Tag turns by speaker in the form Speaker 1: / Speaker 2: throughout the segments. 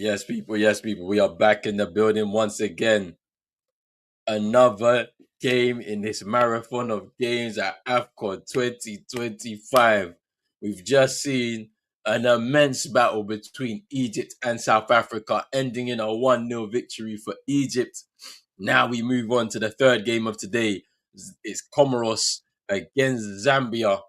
Speaker 1: Yes, people. Yes, people. We are back in the building once again. Another game in this marathon of games at Afcon 2025. We've just seen an immense battle between Egypt and South Africa, ending in a 1-0 victory for Egypt. Now we move on to the third game of today. It's Comoros against Zambia.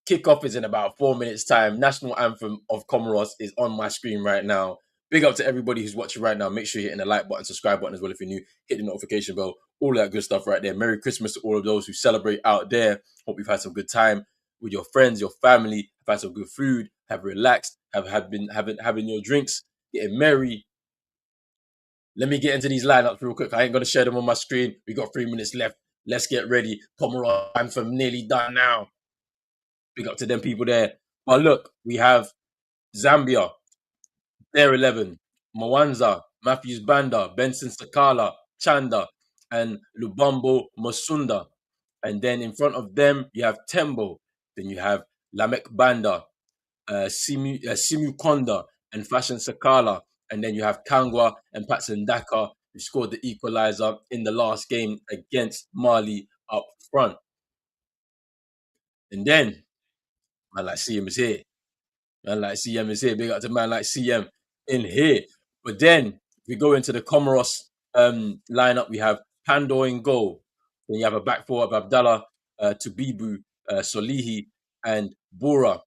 Speaker 1: Kickoff is in about 4 minutes' time. National anthem of Comoros is on my screen right now. Big up to everybody who's watching right now. Make sure you're hitting the like button, subscribe button as well if you're new. Hit the notification bell, all that good stuff right there. Merry Christmas to all of those who celebrate out there. Hope you've had some good time with your friends, your family. Have had some good food. Have relaxed. Have been having your drinks. Getting merry. Let me get into these lineups real quick. I ain't gonna share them on my screen. We got 3 minutes left. Let's get ready. Comoros anthem nearly done now. Big up to them people there. But look, we have Zambia, their 11, Mwanza, Matthews Banda, Benson Sakala, Chanda, and Lubombo Masunda. And then in front of them, you have Tembo. Then you have Lamek Banda, Simu Konda, and Fashion Sakala. And then you have Kangwa and Patson Daka, who scored the equalizer in the last game against Mali up front. And then, man like CM is here. Man like CM is here. Big up to man like CM in here. But then we go into the Comoros lineup. We have Pandor in goal. Then you have a back four of Abdallah, Tubibu, Solihi, and Bura.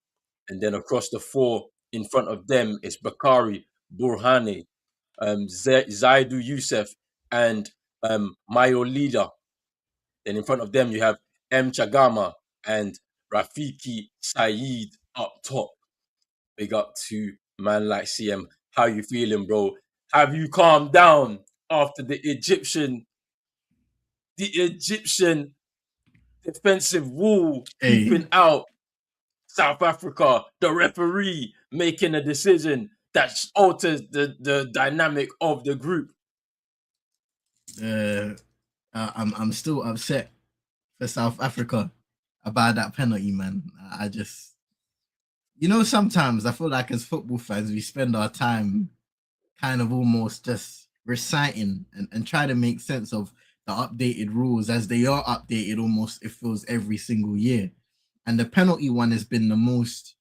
Speaker 1: And then across the four in front of them is Bakari, Burhane, Zaidu Youssef, and Mayo Leader. Then in front of them you have M Chagama and Rafiki Saeed up top. Big up to man like CM. How you feeling, bro? Have you calmed down after the Egyptian defensive wall keeping out South Africa, the referee making a decision that alters the dynamic of the group?
Speaker 2: I'm still upset for South Africa about that penalty, man. I just, sometimes I feel like as football fans, we spend our time kind of almost just reciting and try to make sense of the updated rules as they are updated almost, it feels, every single year. And the penalty one has been the most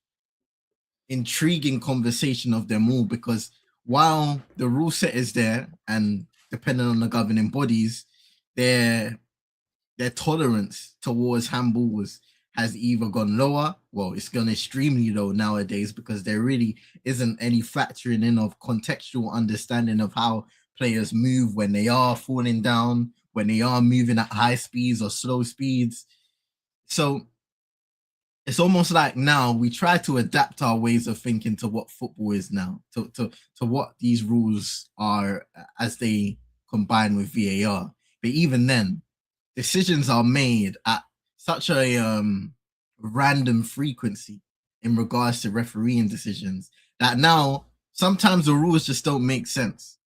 Speaker 2: intriguing conversation of them all, because while the rule set is there and depending on the governing bodies, their tolerance towards handballs has either gone lower, well, it's gone extremely low nowadays, because there really isn't any factoring in of contextual understanding of how players move when they are falling down, when they are moving at high speeds or slow speeds. So it's almost like now we try to adapt our ways of thinking to what football is now, to what these rules are as they combine with VAR. But even then, decisions are made at such a random frequency in regards to refereeing decisions that now sometimes the rules just don't make sense.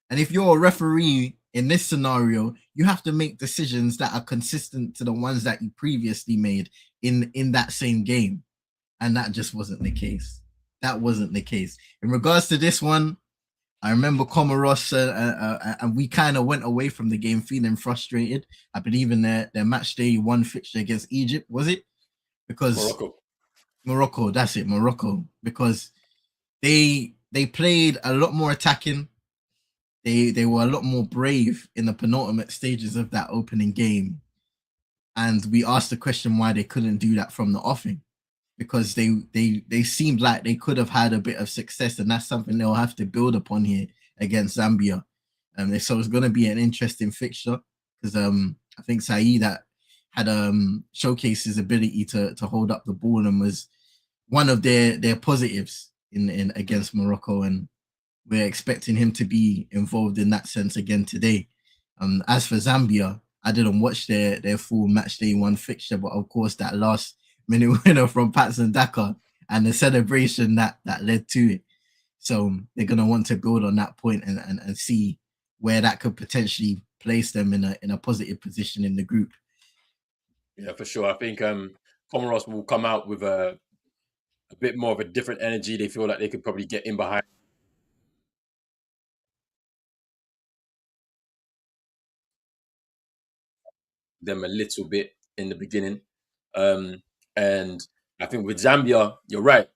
Speaker 2: And if you're a referee in this scenario, you have to make decisions that are consistent to the ones that you previously made in that same game. And that just wasn't the case. That wasn't the case. In regards to this one, I remember Comoros, and we kind of went away from the game feeling frustrated. I believe in their match day one fixture against Egypt, was it? Because Morocco, that's it, Morocco. Because they played a lot more attacking. They were a lot more brave in the penultimate stages of that opening game. And we asked the question why they couldn't do that from the offing, because they seemed like they could have had a bit of success, and that's something they'll have to build upon here against Zambia. So it's going to be an interesting fixture, because I think Saeed that had showcased his ability to hold up the ball and was one of their positives in against Morocco, and we're expecting him to be involved in that sense again today. As for Zambia, I didn't watch their full match day one fixture, but of course that last minute winner from Patson Daka and the celebration that led to it. So they're gonna want to build on that point and see where that could potentially place them in a positive position in the group.
Speaker 1: Yeah, for sure. I think Comoros will come out with a bit more of a different energy. They feel like they could probably get in behind them a little bit in the beginning. And I think with Zambia, you're right.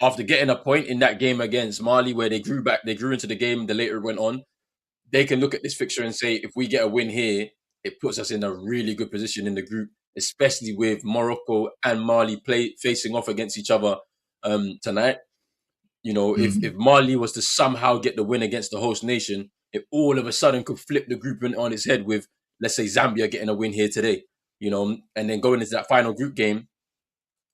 Speaker 1: After getting a point in that game against Mali, where they grew into the game, the later it went on, they can look at this fixture and say, if we get a win here, it puts us in a really good position in the group, especially with Morocco and Mali facing off against each other tonight. You know, if Mali was to somehow get the win against the host nation, it all of a sudden could flip the group on its head with, let's say, Zambia getting a win here today, you know, and then going into that final group game,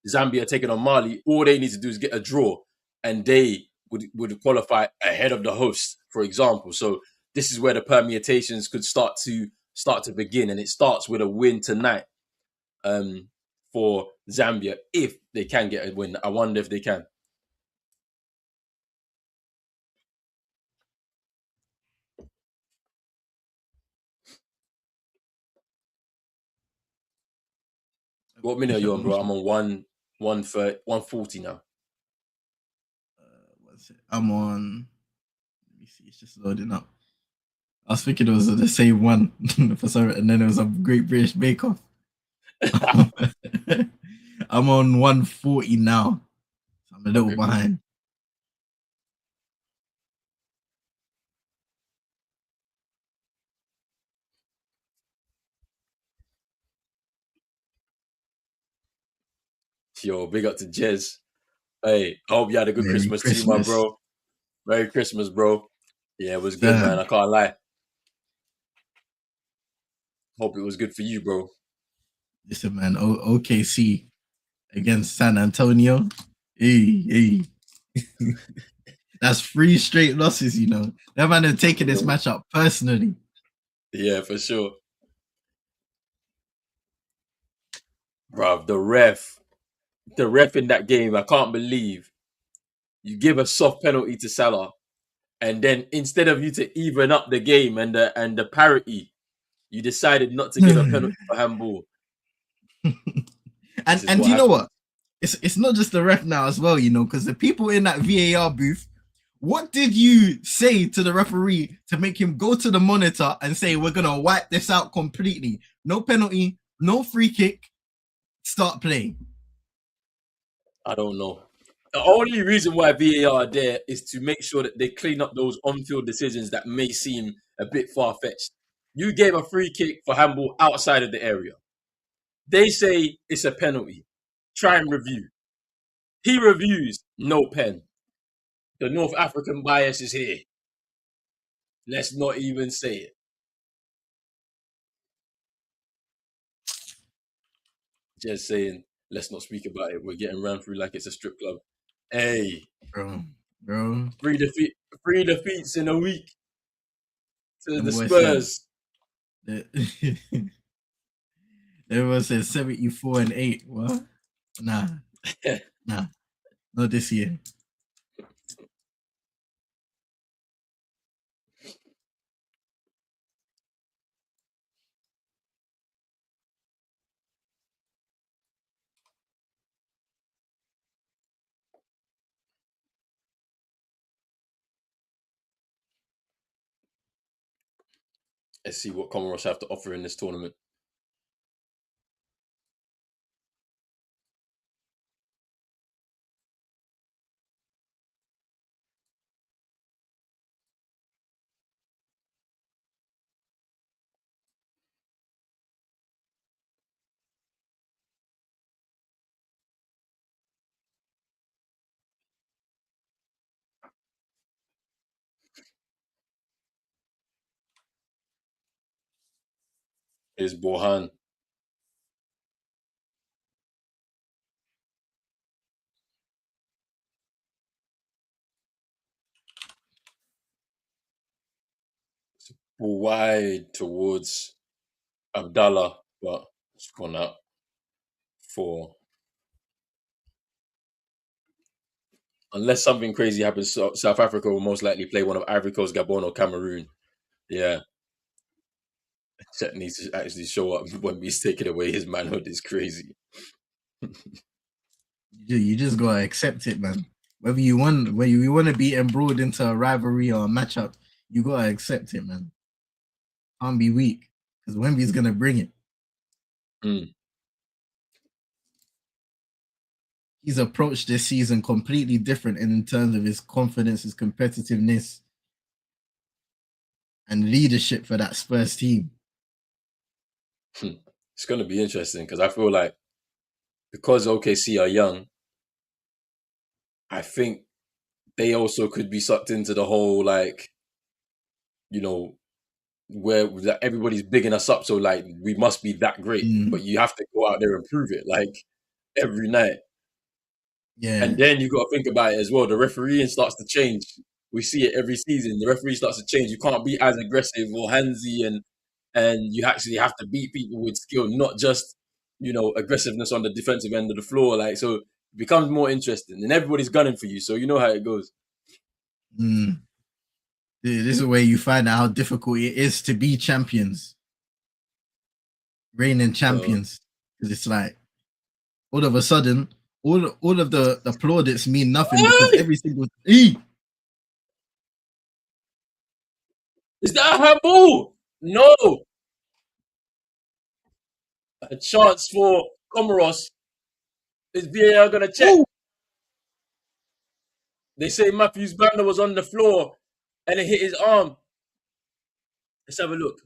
Speaker 1: Zambia taking on Mali, all they need to do is get a draw and they would qualify ahead of the host, for example. So this is where the permutations could start to begin, and it starts with a win tonight for Zambia, if they can get a win. I wonder if they can. What minute are you on, bro? I'm on 140 now.
Speaker 2: What's it? I'm on. Let me see. It's just loading up. I was thinking it was the same one for some, and then it was a Great British Bake Off. I'm on 140 now. So I'm a little behind.
Speaker 1: Yo, big up to Jez. Hey, I hope you had a good
Speaker 2: Merry
Speaker 1: Christmas too, my
Speaker 2: Christmas.
Speaker 1: bro. Merry Christmas, bro. Yeah, it was good, man. I can't lie. Hope it was good for you, bro.
Speaker 2: Listen, man. OKC against San Antonio. Hey. That's 3 straight losses, you know. That man are taking this match up personally.
Speaker 1: Yeah, for sure. Bruv, the ref in that game, I can't believe you give a soft penalty to Salah, and then instead of you to even up the game and the parity, you decided not to give a penalty for handball.
Speaker 2: and you know what? It's not just the ref now as well, you know, because the people in that VAR booth, what did you say to the referee to make him go to the monitor and say, we're going to wipe this out completely? No penalty, no free kick, start playing.
Speaker 1: I don't know. The only reason why VAR are there is to make sure that they clean up those on-field decisions that may seem a bit far-fetched. You gave a free kick for handball outside of the area. They say it's a penalty. Try and review. He reviews, no pen. The North African bias is here. Let's not even say it. Just saying, let's not speak about it. We're getting ran through like it's a strip club. Hey,
Speaker 2: bro.
Speaker 1: 3 defeats in a week to the Spurs.
Speaker 2: Everyone says 74-8. What? Nah. Not this year.
Speaker 1: Let's see what Comoros have to offer in this tournament. Here's Borhan. Wide towards Abdallah, but it's gone out for. Unless something crazy happens, South Africa will most likely play one of Ivory Coast, Gabon, or Cameroon. Yeah. Chet needs to actually show up when he's taking away his manhood. Is crazy.
Speaker 2: You just gotta accept it, man. Whether you want to be embroiled into a rivalry or a matchup, you gotta accept it, man. Can't be weak because Wemby's gonna bring it.
Speaker 1: Mm.
Speaker 2: He's approached this season completely different in terms of his confidence, his competitiveness, and leadership for that Spurs team.
Speaker 1: It's going to be interesting because I feel like because OKC are young, I think they also could be sucked into the whole like, you know, where everybody's bigging us up. So like we must be that great,
Speaker 2: Mm,
Speaker 1: but you have to go out there and prove it like every night.
Speaker 2: yeah.
Speaker 1: And then you got to think about it as well. The refereeing starts to change. We see it every season. The referee starts to change. You can't be as aggressive or handsy, and you actually have to beat people with skill, not just aggressiveness on the defensive end of the floor. Like so, it becomes more interesting, and everybody's gunning for you. So you know how it goes.
Speaker 2: Mm. This is where you find out how difficult it is to be champions, reigning
Speaker 1: Uh,
Speaker 2: champions. Because it's like all of a sudden, all of the plaudits mean nothing because
Speaker 1: hey,
Speaker 2: every single E.
Speaker 1: is that a handball? No, a chance for Comoros. Is VAR gonna check?
Speaker 2: Oh,
Speaker 1: They say Matthews Banner was on the floor and it hit his arm. Let's have a look.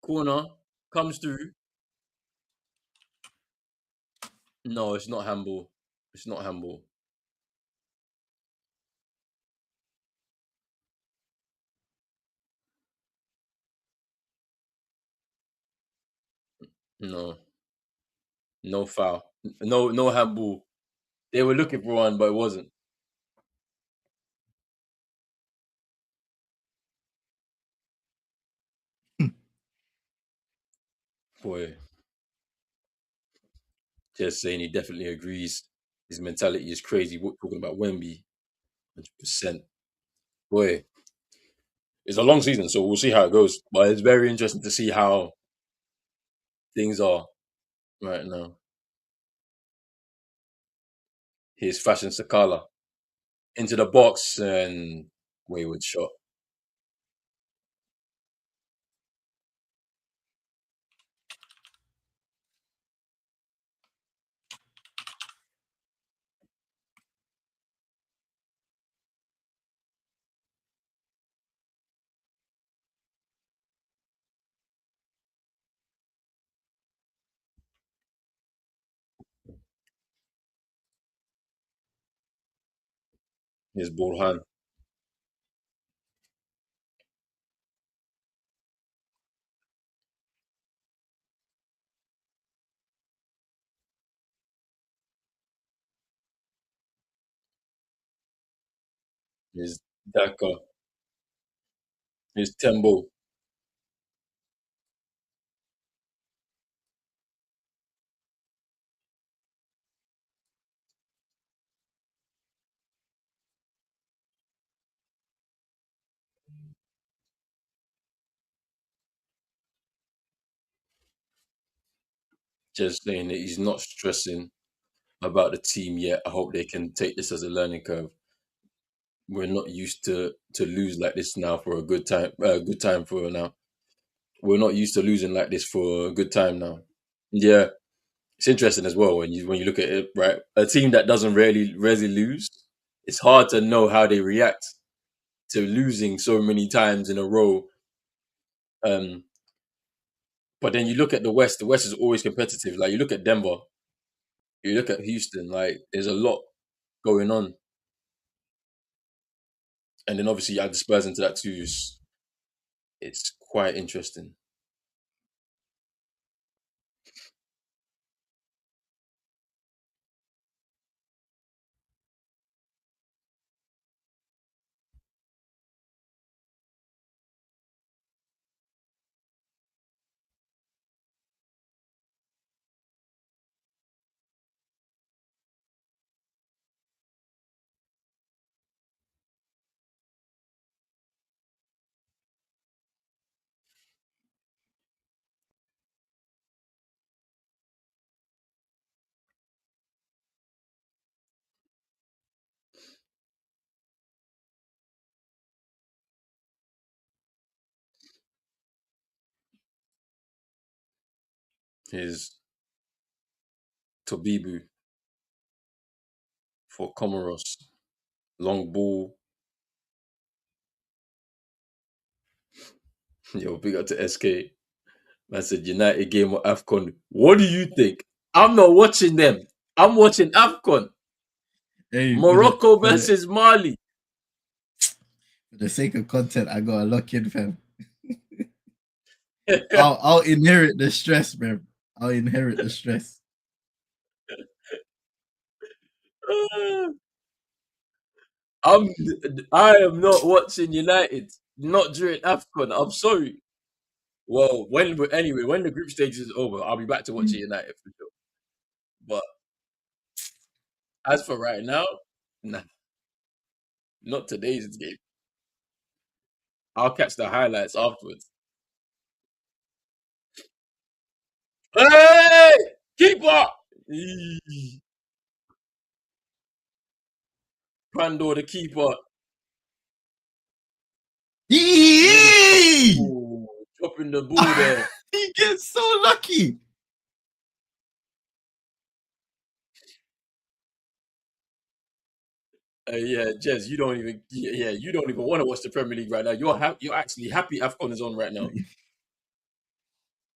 Speaker 1: Corner comes through. No, it's not handball. It's not handball. No, no foul. No handball. They were looking for one, but it wasn't. Boy, just saying he definitely agrees. His mentality is crazy. We're talking about Wemby, 100%. Boy, it's a long season, so we'll see how it goes. But it's very interesting to see how things are right now. Here's Fashion Sakala into the box and wayward shot. Here's Borhan. Here's Daka. Here's Tembo. Just saying that he's not stressing about the team yet. I hope they can take this as a learning curve. We're not used to lose like this now for a good time. Good time for now. We're not used to losing like this for a good time now. Yeah, it's interesting as well when you look at it. Right, a team that doesn't really lose. It's hard to know how they react to losing so many times in a row. Um, but then you look at the West. The West is always competitive. Like you look at Denver. You look at Houston. Like there's a lot going on, and then obviously you add the Spurs into that too. It's quite interesting. His Tobibu for Comoros. Long ball. Yo, big up to SK. Man said United game or Afcon. What do you think? I'm not watching them. I'm watching Afcon.
Speaker 2: Hey,
Speaker 1: Morocco versus Mali.
Speaker 2: for the sake of content, I gotta lock in, fam. I'll inherit the stress, bro. I'll inherit the stress.
Speaker 1: I'm I am not watching United. Not during Afcon. I'm sorry. Well, when the group stage is over, I'll be back to watching United for sure. But as for right now, nah, not today's game. I'll catch the highlights afterwards. Hey, keeper! Eee, Pandor the keeper.
Speaker 2: Yee!
Speaker 1: Ooh, dropping the ball there.
Speaker 2: He gets so lucky.
Speaker 1: Yeah, Jez, you don't even want to watch the Premier League right now. You're actually happy Afcon is on right now.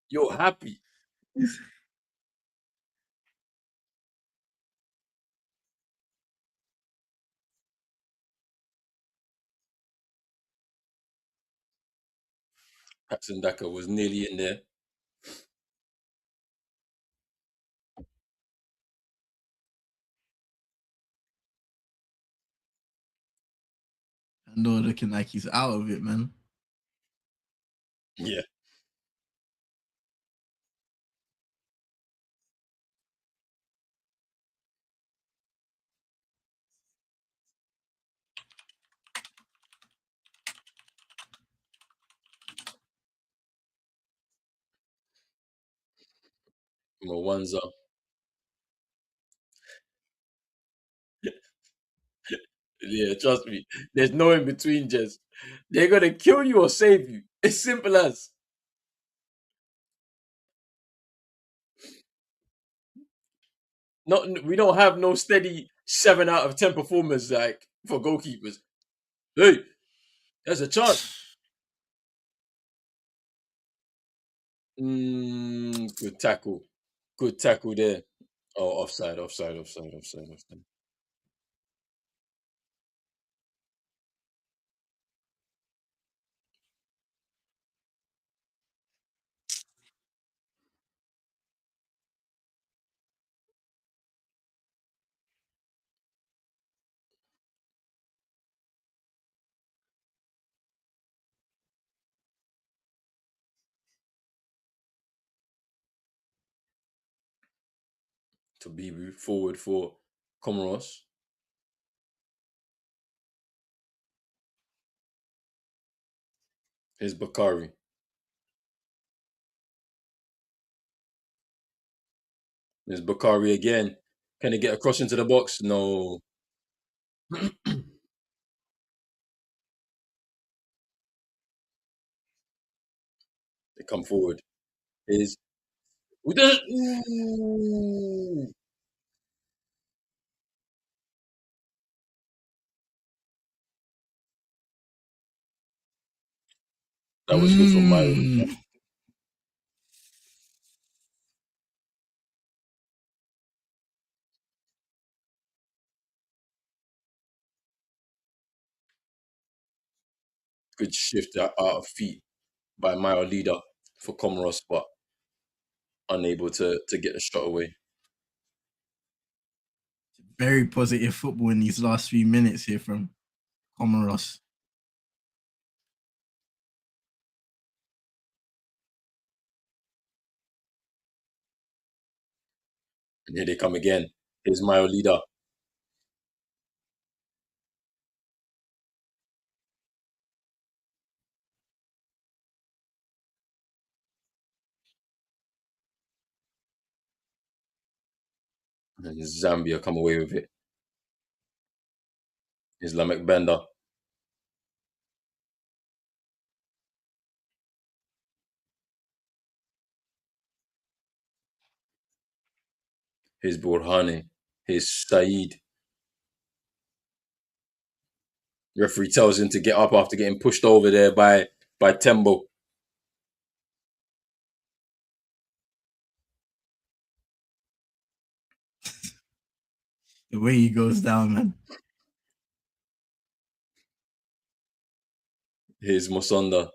Speaker 1: You're happy. Paxton Daka was nearly in there.
Speaker 2: Pandora looking like he's out of it, man.
Speaker 1: Yeah. Mwanza. Yeah, trust me. There's no in between, Jez. They're gonna kill you or save you. It's simple as. Not we don't have no steady 7 out of 10 performers like for goalkeepers. Hey, there's a chance. Good tackle. Good tackle there. Oh, offside, offside, offside, offside, offside. To be forward for Comoros. Here's Bakari. There's Bakari again. Can he get across into the box? No. They come forward. Is Ooh. That was good for Mario.
Speaker 2: Mm.
Speaker 1: Good shift out of feet by Mario leader for Comoros, but unable to get the shot away.
Speaker 2: Very positive football in these last few minutes here from Comoros.
Speaker 1: And here they come again. Here's Mario leader. And Zambia come away with it. Islamic Bender. Here's Borhane. Here's Saeed. Referee tells him to get up after getting pushed over there by Tembo.
Speaker 2: The way he goes down, man.
Speaker 1: Here's Musonda.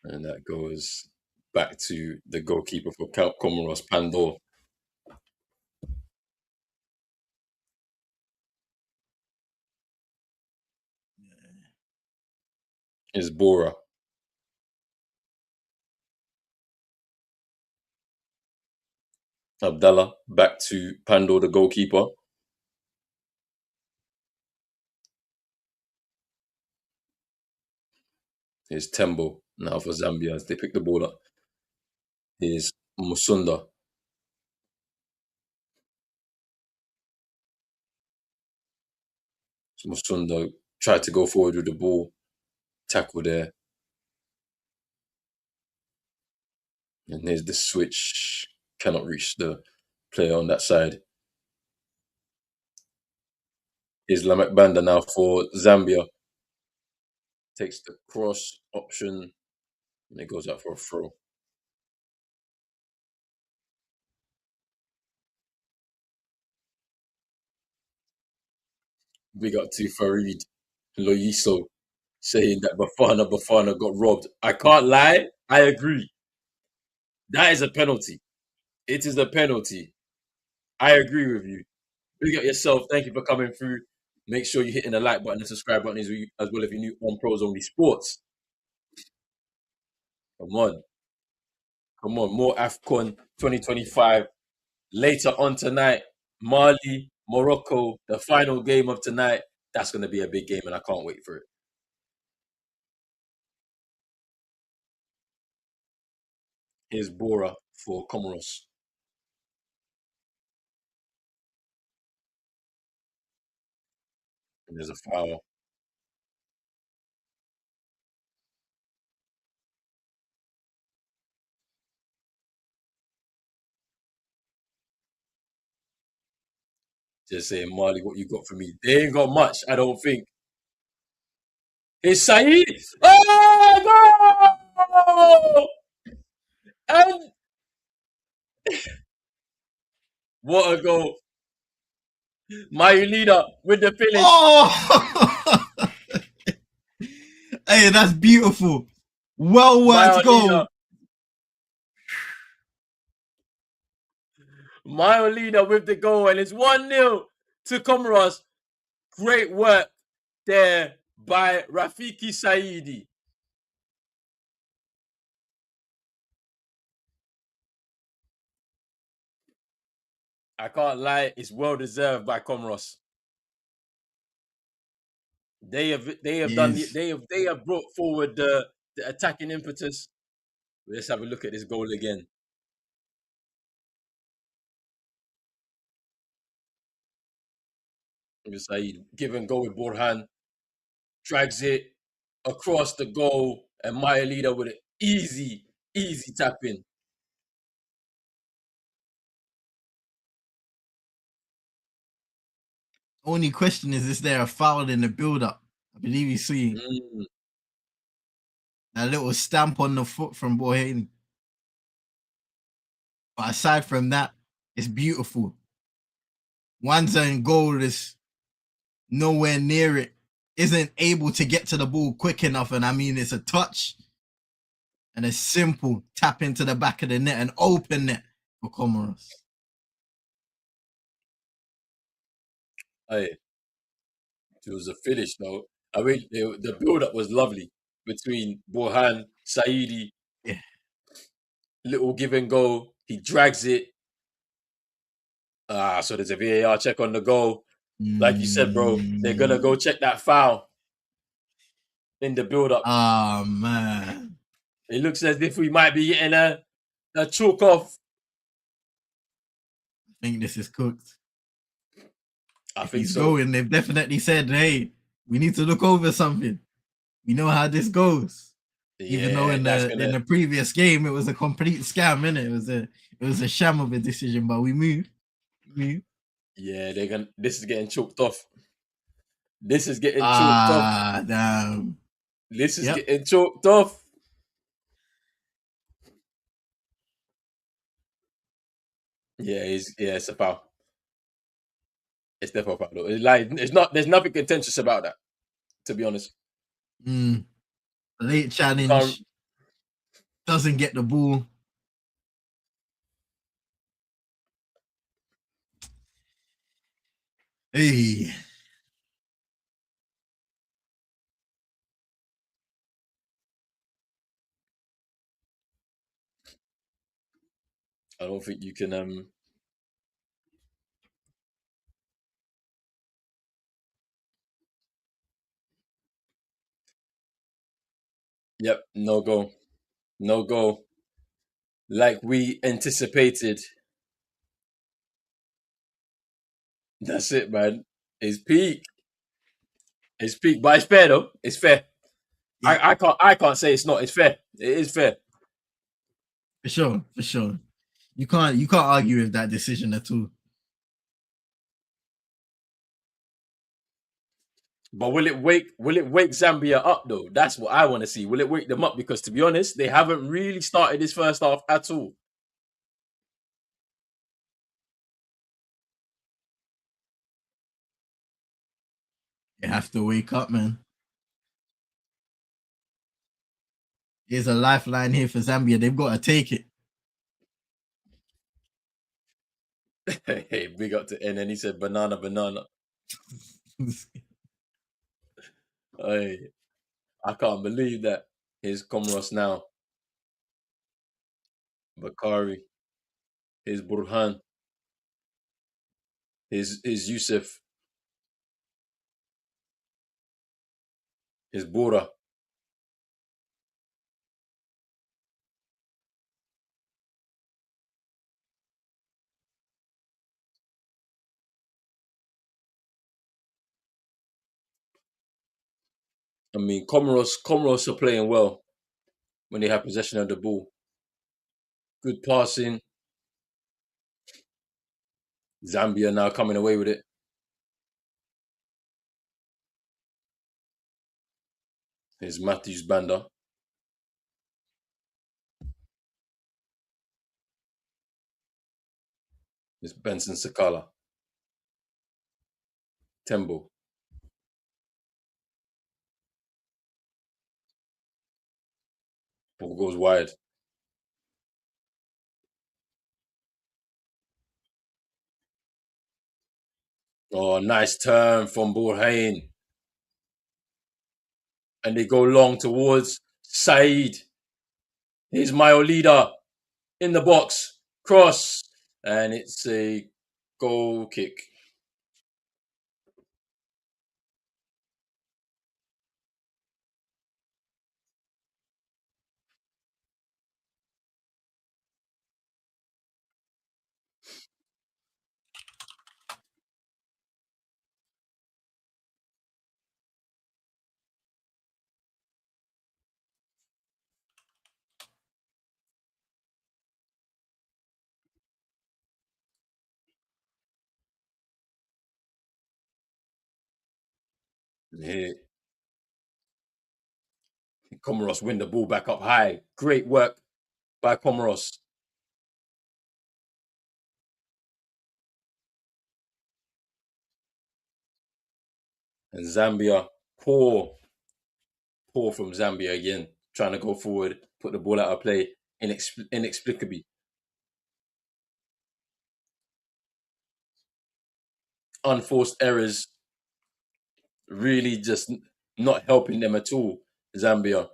Speaker 1: And that goes back to the goalkeeper for Comoros, Pandor. Here's Bora. Abdallah back to Pandor, the goalkeeper. Here's Tembo now for Zambia as they pick the ball up. Here's Musunda. Musunda tried to go forward with the ball. Tackle there. And here's the switch. Cannot reach the player on that side. Here's Lamek Banda now for Zambia. Takes the cross option. And it goes out for a throw. Big up to Farid Loyiso saying that Bafana got robbed. I can't lie. I agree. That is a penalty. It is a penalty. I agree with you. Big up yourself. Thank you for coming through. Make sure you're hitting the like button and subscribe button as well if you're new on Pros Only Sports. Come on. Come on. More Afcon 2025. Later on tonight, Mali, Morocco, the final game of tonight. That's going to be a big game and I can't wait for it. Here's Bora for Comoros. And there's a foul. Just saying, Marley, what you got for me? They ain't got much, I don't think. It's Saeed. Oh, no! And what a goal. My leader with the finish.
Speaker 2: Oh! Hey, that's beautiful. Well worked goal.
Speaker 1: My leader with the goal, and it's 1-0 to Comoros. Great work there by Rafiki Saidi. I can't lie, it's well deserved by Comoros. They have brought forward the attacking impetus. Let's have a look at this goal again. Saeed give and go with Borhan, drags it across the goal, and Maya leader with an easy tap in.
Speaker 2: Only question is there a foul in the build-up? I believe you see that little stamp on the foot from Borhan. But aside from that, it's beautiful. Wanza in goal is nowhere near it. Isn't able to get to the ball quick enough, and I mean it's a touch and a simple tap into the back of the net and open net for Comoros.
Speaker 1: Hey, it was a finish though. I mean, the build-up was lovely between Borhan, Saidi.
Speaker 2: Yeah.
Speaker 1: Little give and go. He drags it. So there's a VAR check on the goal. Like you said, bro, they're gonna go check that foul in the build-up.
Speaker 2: Oh man.
Speaker 1: It looks as if we might be getting a chalk off.
Speaker 2: I think this is cooked.
Speaker 1: I think
Speaker 2: he's
Speaker 1: so.
Speaker 2: Going, they've definitely said, hey, we need to look over something. We know how this goes. Yeah, even though in the previous game it was a complete scam, innit? It was a sham of a decision, but we moved. Me.
Speaker 1: Yeah, they're gonna. This is getting choked off. This is getting choked off.
Speaker 2: Ah, damn.
Speaker 1: This is
Speaker 2: Yep.
Speaker 1: getting choked off. Yeah, it's a foul. It's definitely a foul. Though. It's like it's not. There's nothing contentious about that. To be honest,
Speaker 2: Mm. Late
Speaker 1: you can't.
Speaker 2: challenge. Doesn't get the ball. Hey.
Speaker 1: I don't think you can. Yep. No go. No go. Like we anticipated. That's it, man. It's peak. It's peak, but it's fair though. It's fair.
Speaker 2: Yeah,
Speaker 1: I can't say it's not. It's fair. It is fair.
Speaker 2: for sure, for sure. You can't argue with that decision at all.
Speaker 1: But will it wake Zambia up though? That's what I want to see. Will it wake them up? Because to be honest, they haven't really started this first half at all.
Speaker 2: You have to wake up, man. Here's a lifeline here for Zambia. They've got to take it.
Speaker 1: Hey, big up to N. And he said banana, banana. Hey, I can't believe that. Here's Comoros now. Bakari. Here's Burhan. Here's Yusuf. Here's Bora. I mean, Comoros are playing well when they have possession of the ball. Good passing. Zambia now coming away with it. Here's Matthews Banda. Here's Benson Sakala. Tembo. Ball goes wide. Oh, nice turn from Burhan. And they go long towards Said. Here's Mayo leader in the box. Cross. And it's a goal kick. Here, Comoros win the ball back up high. Great work by Comoros. And Zambia, poor from Zambia again. Trying to go forward, put the ball out of play inexplicably. Unforced errors really just not helping them at all, Zambia.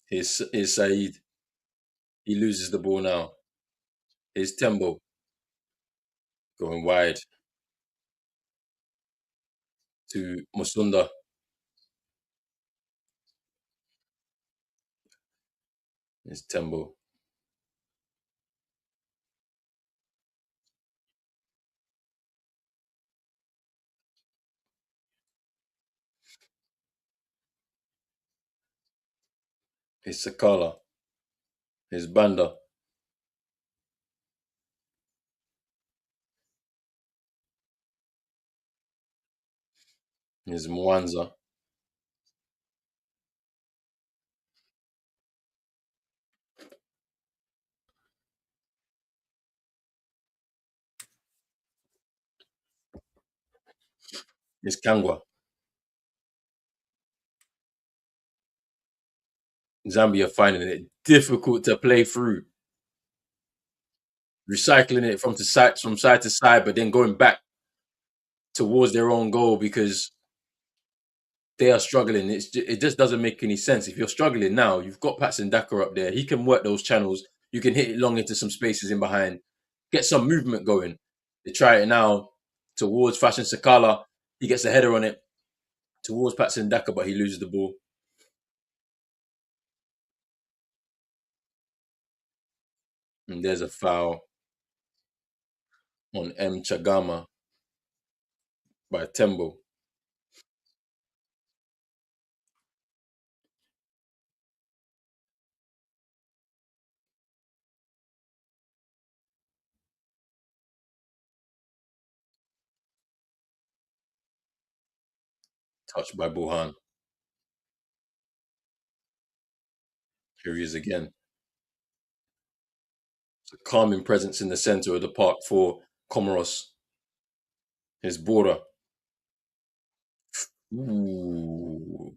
Speaker 1: Here's Said. He loses the ball now. Here's Tembo going wide to Musunda. It's Tembo. It's Sakala. It's Banda. It's Mwanza. It's Kangwa. Zambia finding it difficult to play through, recycling it from side to side, but then going back towards their own goal because they are struggling. It just doesn't make any sense. If you're struggling now, you've got Patson Daka up there. He can work those channels. You can hit it long into some spaces in behind, get some movement going. They try it now towards Fashion Sakala. He gets a header on it towards Patson Daka, but he loses the ball. And there's a foul on M. Chagama by Tembo. Touched by Buhan. Here he is again. It's a calming presence in the center of the park for Comoros. His border. Ooh.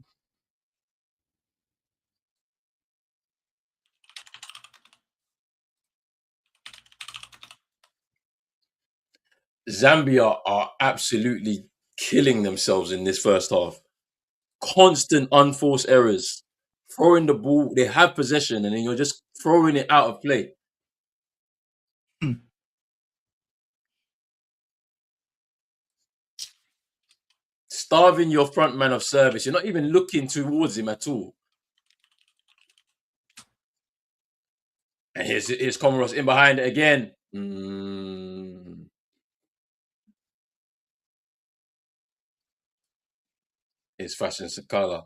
Speaker 1: Zambia are absolutely killing themselves in this first half. Constant unforced errors. Throwing the ball, they have possession, and then you're just throwing it out of play. Starving your front man of service. You're not even looking towards him at all. And here's Comoros in behind it again. It's Fashion Sakala.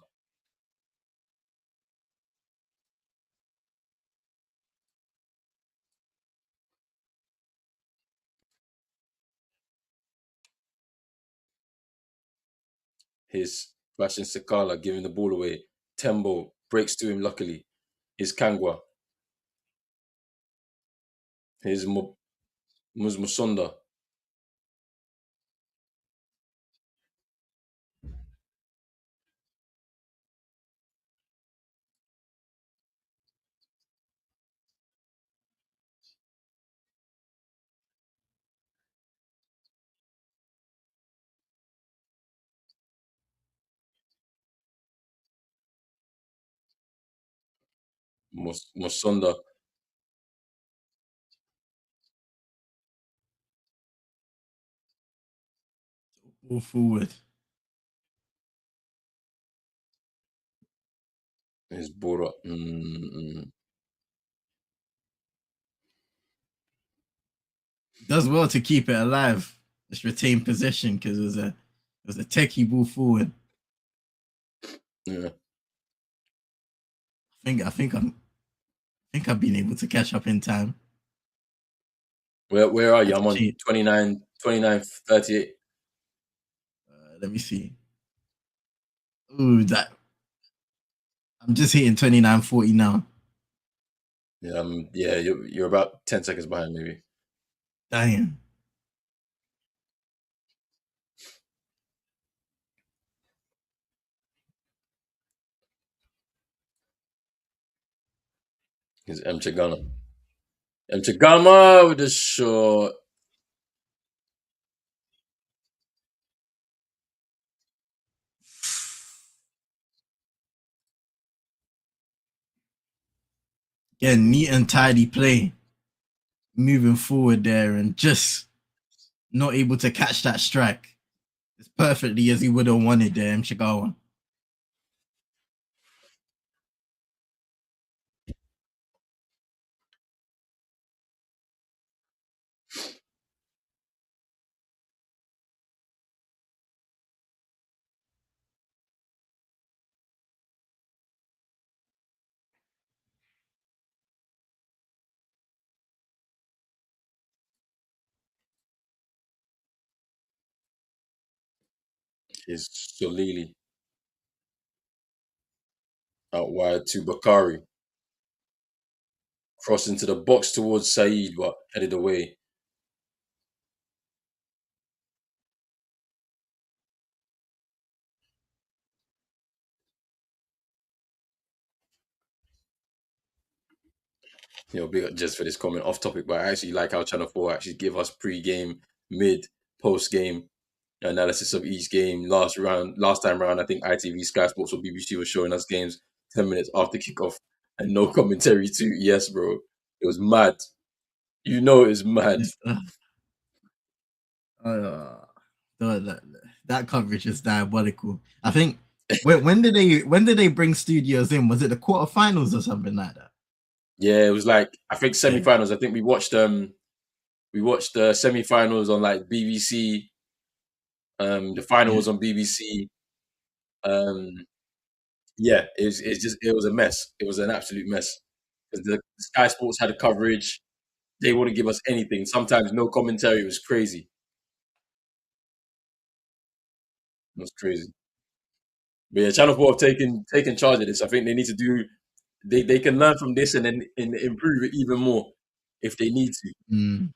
Speaker 1: His Fashion Sakala giving the ball away. Tembo breaks to him luckily. His Kangwa. His Musmusonda. Musonda.
Speaker 2: All forward.
Speaker 1: His Bora.
Speaker 2: Does well to keep it alive. Just retain possession because it was a techie ball forward.
Speaker 1: Yeah.
Speaker 2: I think I've been able to catch up in time.
Speaker 1: Where are you?
Speaker 2: That's
Speaker 1: I'm on
Speaker 2: cheap.
Speaker 1: 29:38.
Speaker 2: Let me see. Ooh, that I'm just hitting 29:40 now.
Speaker 1: Yeah, you're about 10 seconds behind, maybe.
Speaker 2: Damn.
Speaker 1: He's M. Chagana. M. Chagama with the shot.
Speaker 2: Yeah, neat and tidy play. Moving forward there and just not able to catch that strike as perfectly as he would have wanted there, Mchigawa.
Speaker 1: Is Solili out wide to Bakari. Cross into the box towards Saeed, but headed away. Big up just for this comment off topic, but I actually like how Channel 4 actually give us pre-game, mid, post-game analysis of each game. Last time round, I think ITV, Sky Sports, or BBC were showing us games 10 minutes after kickoff and no commentary too. Yes, bro. It was mad. It was mad.
Speaker 2: It's, uh, that, that coverage is diabolical. I think when did they bring studios in? Was it the quarterfinals or something like that?
Speaker 1: Yeah, it was like I think
Speaker 2: Yeah.
Speaker 1: semi-finals. I think we watched the semi-finals on like BBC. The final
Speaker 2: Yeah.
Speaker 1: was on BBC. Um, yeah, it was a mess. It was an absolute mess because the Sky Sports had a coverage. They wouldn't give us anything. Sometimes no commentary. It was crazy. It was crazy. But yeah, Channel 4 have taken charge of this. I think they need to do. They can learn from this and improve it even more if they need to.
Speaker 2: Mm.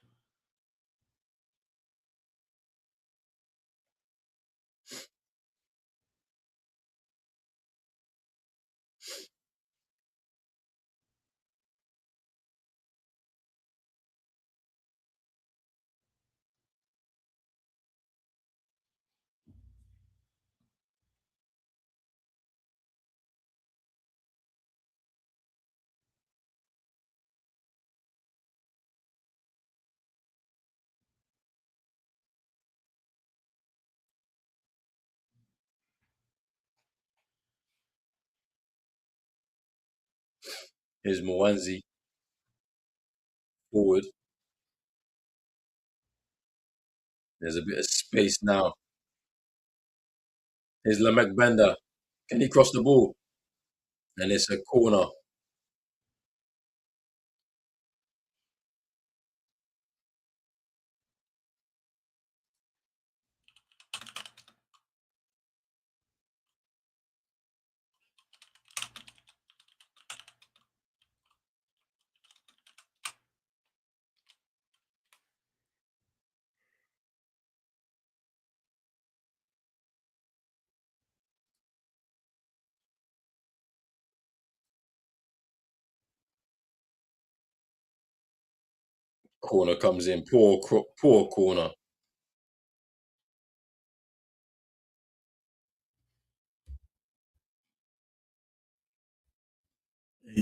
Speaker 1: Here's Mwanzi forward. There's a bit of space now. Here's Lamek Bender. Can he cross the ball? And it's a corner. Corner comes in. Poor corner.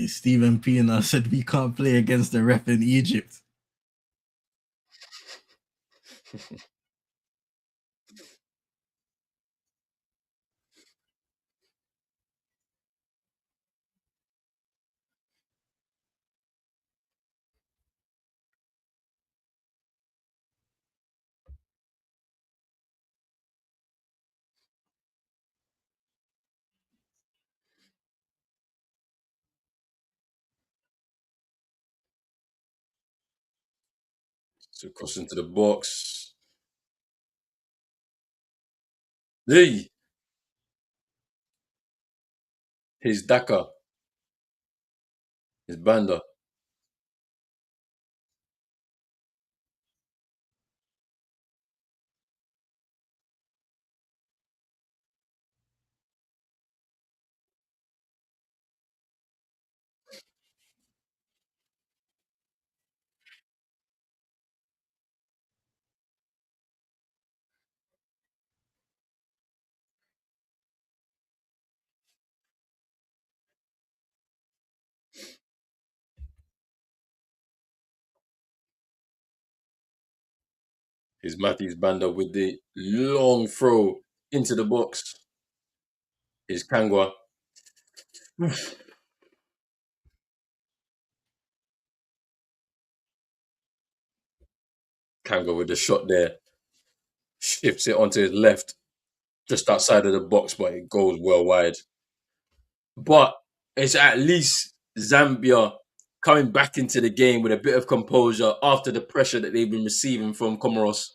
Speaker 2: Stephen Pienaar said we can't play against the ref in Egypt.
Speaker 1: So cross into the box. Hey, his Daka, his Banda. His Matthews Banda with the long throw into the box. His Kangwa. Kangwa with the shot there. Shifts it onto his left, just outside of the box, but it goes well wide. But it's at least Zambia coming back into the game with a bit of composure after the pressure that they've been receiving from Comoros.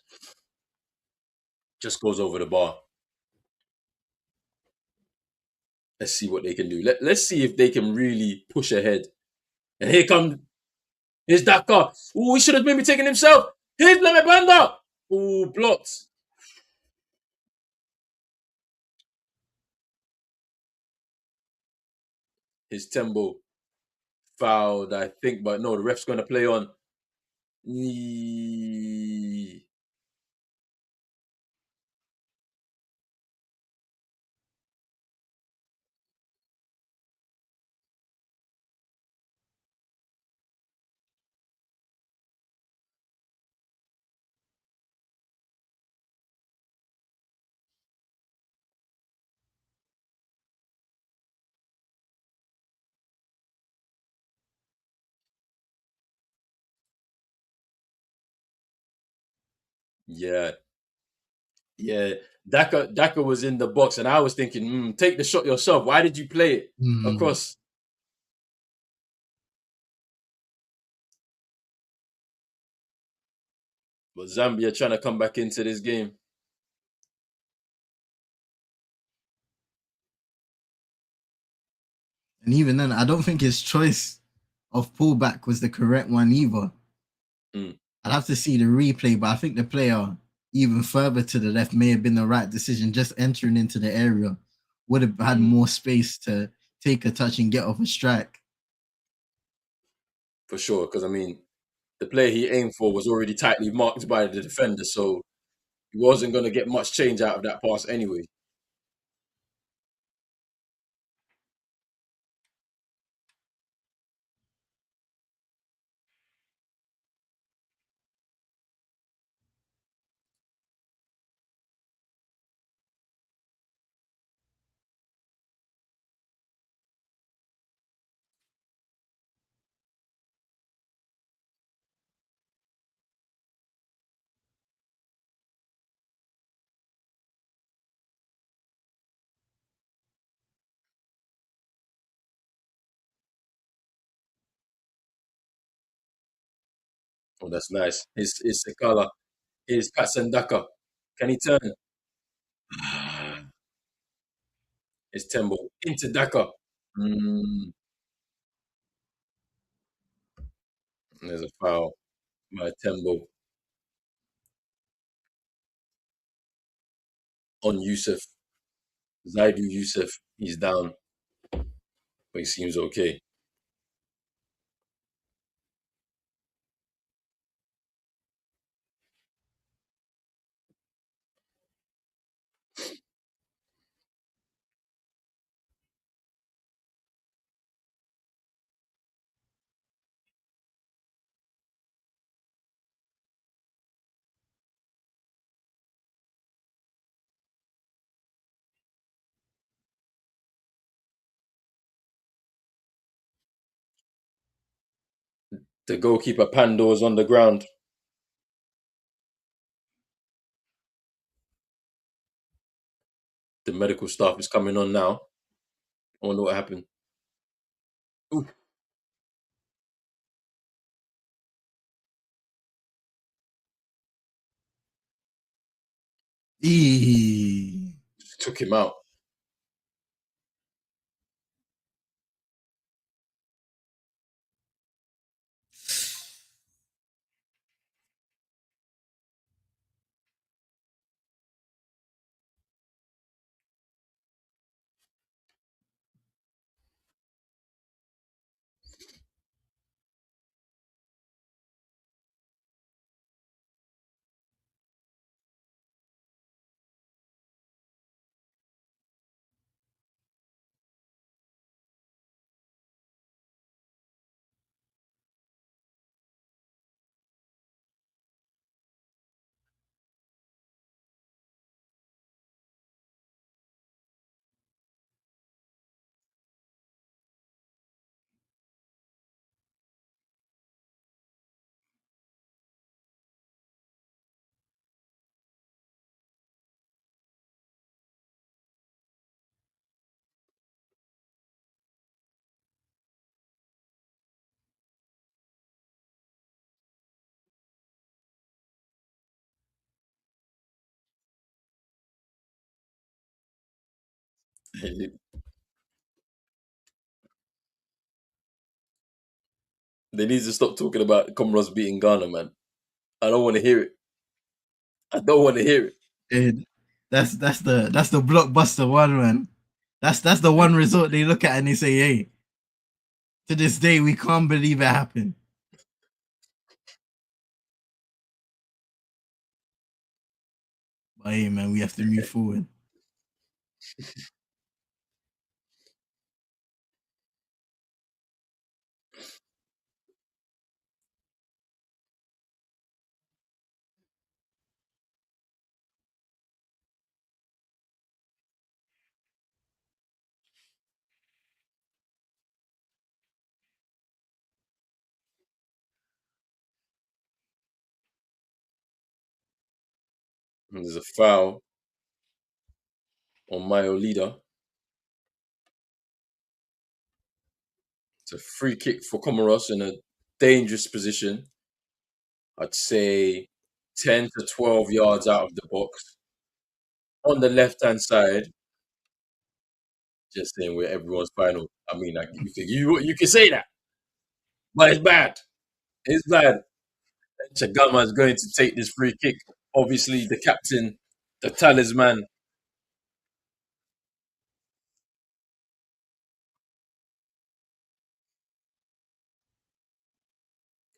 Speaker 1: Just goes over the bar. Let's see what they can do. Let's see if they can really push ahead. And here's Daka. Ooh, he should have maybe taken himself. Here's Lemebanda. Ooh, blocked. His Tembo fouled, I think, but no, the ref's going to play on. Yeah, yeah. Daka was in the box, and I was thinking, take the shot yourself. Why did you play it
Speaker 2: Mm.
Speaker 1: across? But Zambia trying to come back into this game.
Speaker 2: And even then, I don't think his choice of pullback was the correct one either.
Speaker 1: Mm,
Speaker 2: I'd have to see the replay, but I think the player even further to the left may have been the right decision. Just entering into the area would have had
Speaker 1: mm,
Speaker 2: more space to take a touch and get off a strike.
Speaker 1: for sure, because I mean, the player he aimed for was already tightly marked by the defender, so he wasn't going to get much change out of that pass anyway. Oh, that's nice. His Sakala, his Katsandaka. Can he turn? His Tembo into Daka. Mm, there's a foul by Tembo on Yusuf. Zaidu Yusuf. He's down, but he seems okay. The goalkeeper Pando's on the ground. The medical staff is coming on now. I wonder what happened. Ooh,
Speaker 2: Eee.
Speaker 1: took him out. They need to stop talking about Comoros beating Ghana, man. I don't want to hear it. I don't want to hear it.
Speaker 2: Dude, that's the blockbuster one, man. That's the one result they look at and they say, "Hey, to this day we can't believe it happened." But hey, man, we have to move forward.
Speaker 1: And there's a foul on Mayo leader. It's a free kick for Comoros in a dangerous position. I'd say 10 to 12 yards out of the box. On the left hand side, just saying where everyone's final. I mean, like, you can say that, but it's bad. It's bad. Chagama is going to take this free kick. Obviously, the captain, the talisman.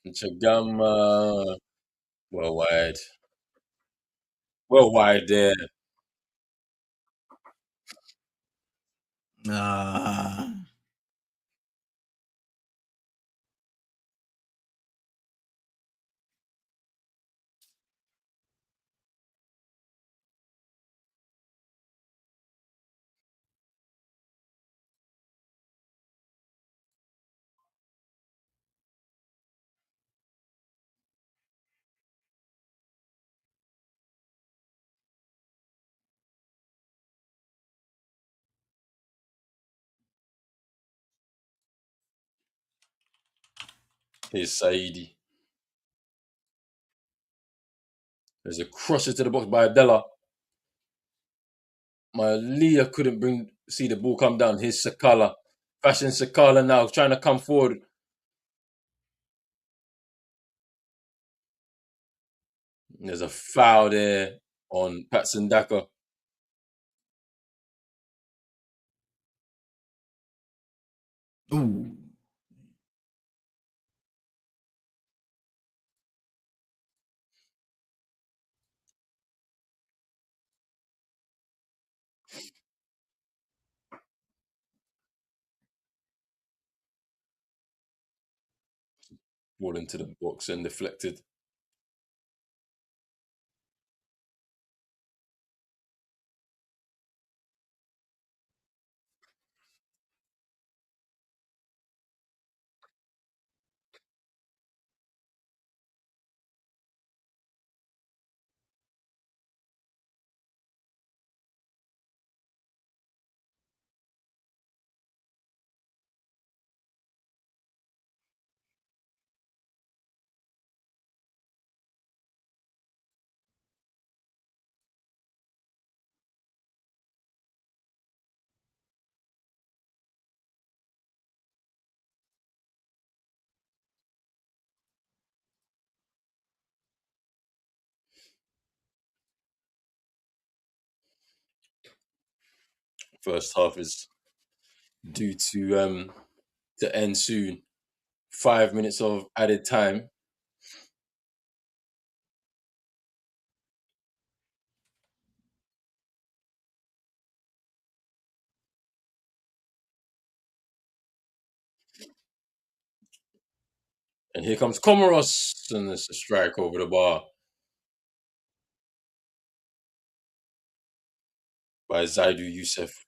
Speaker 1: Chagama, well wide. Well wide there.
Speaker 2: Ah,
Speaker 1: Here's Saidi. There's a cross into the box by Adela. My Leah couldn't see the ball come down. Here's Sakala. Fashion Sakala now trying to come forward. There's a foul there on Patson Daka.
Speaker 2: ooh,
Speaker 1: Ball into the box and deflected. First half is due to end soon. 5 minutes of added time. And here comes Comoros. And it's a strike over the bar by Zaidu Youssef.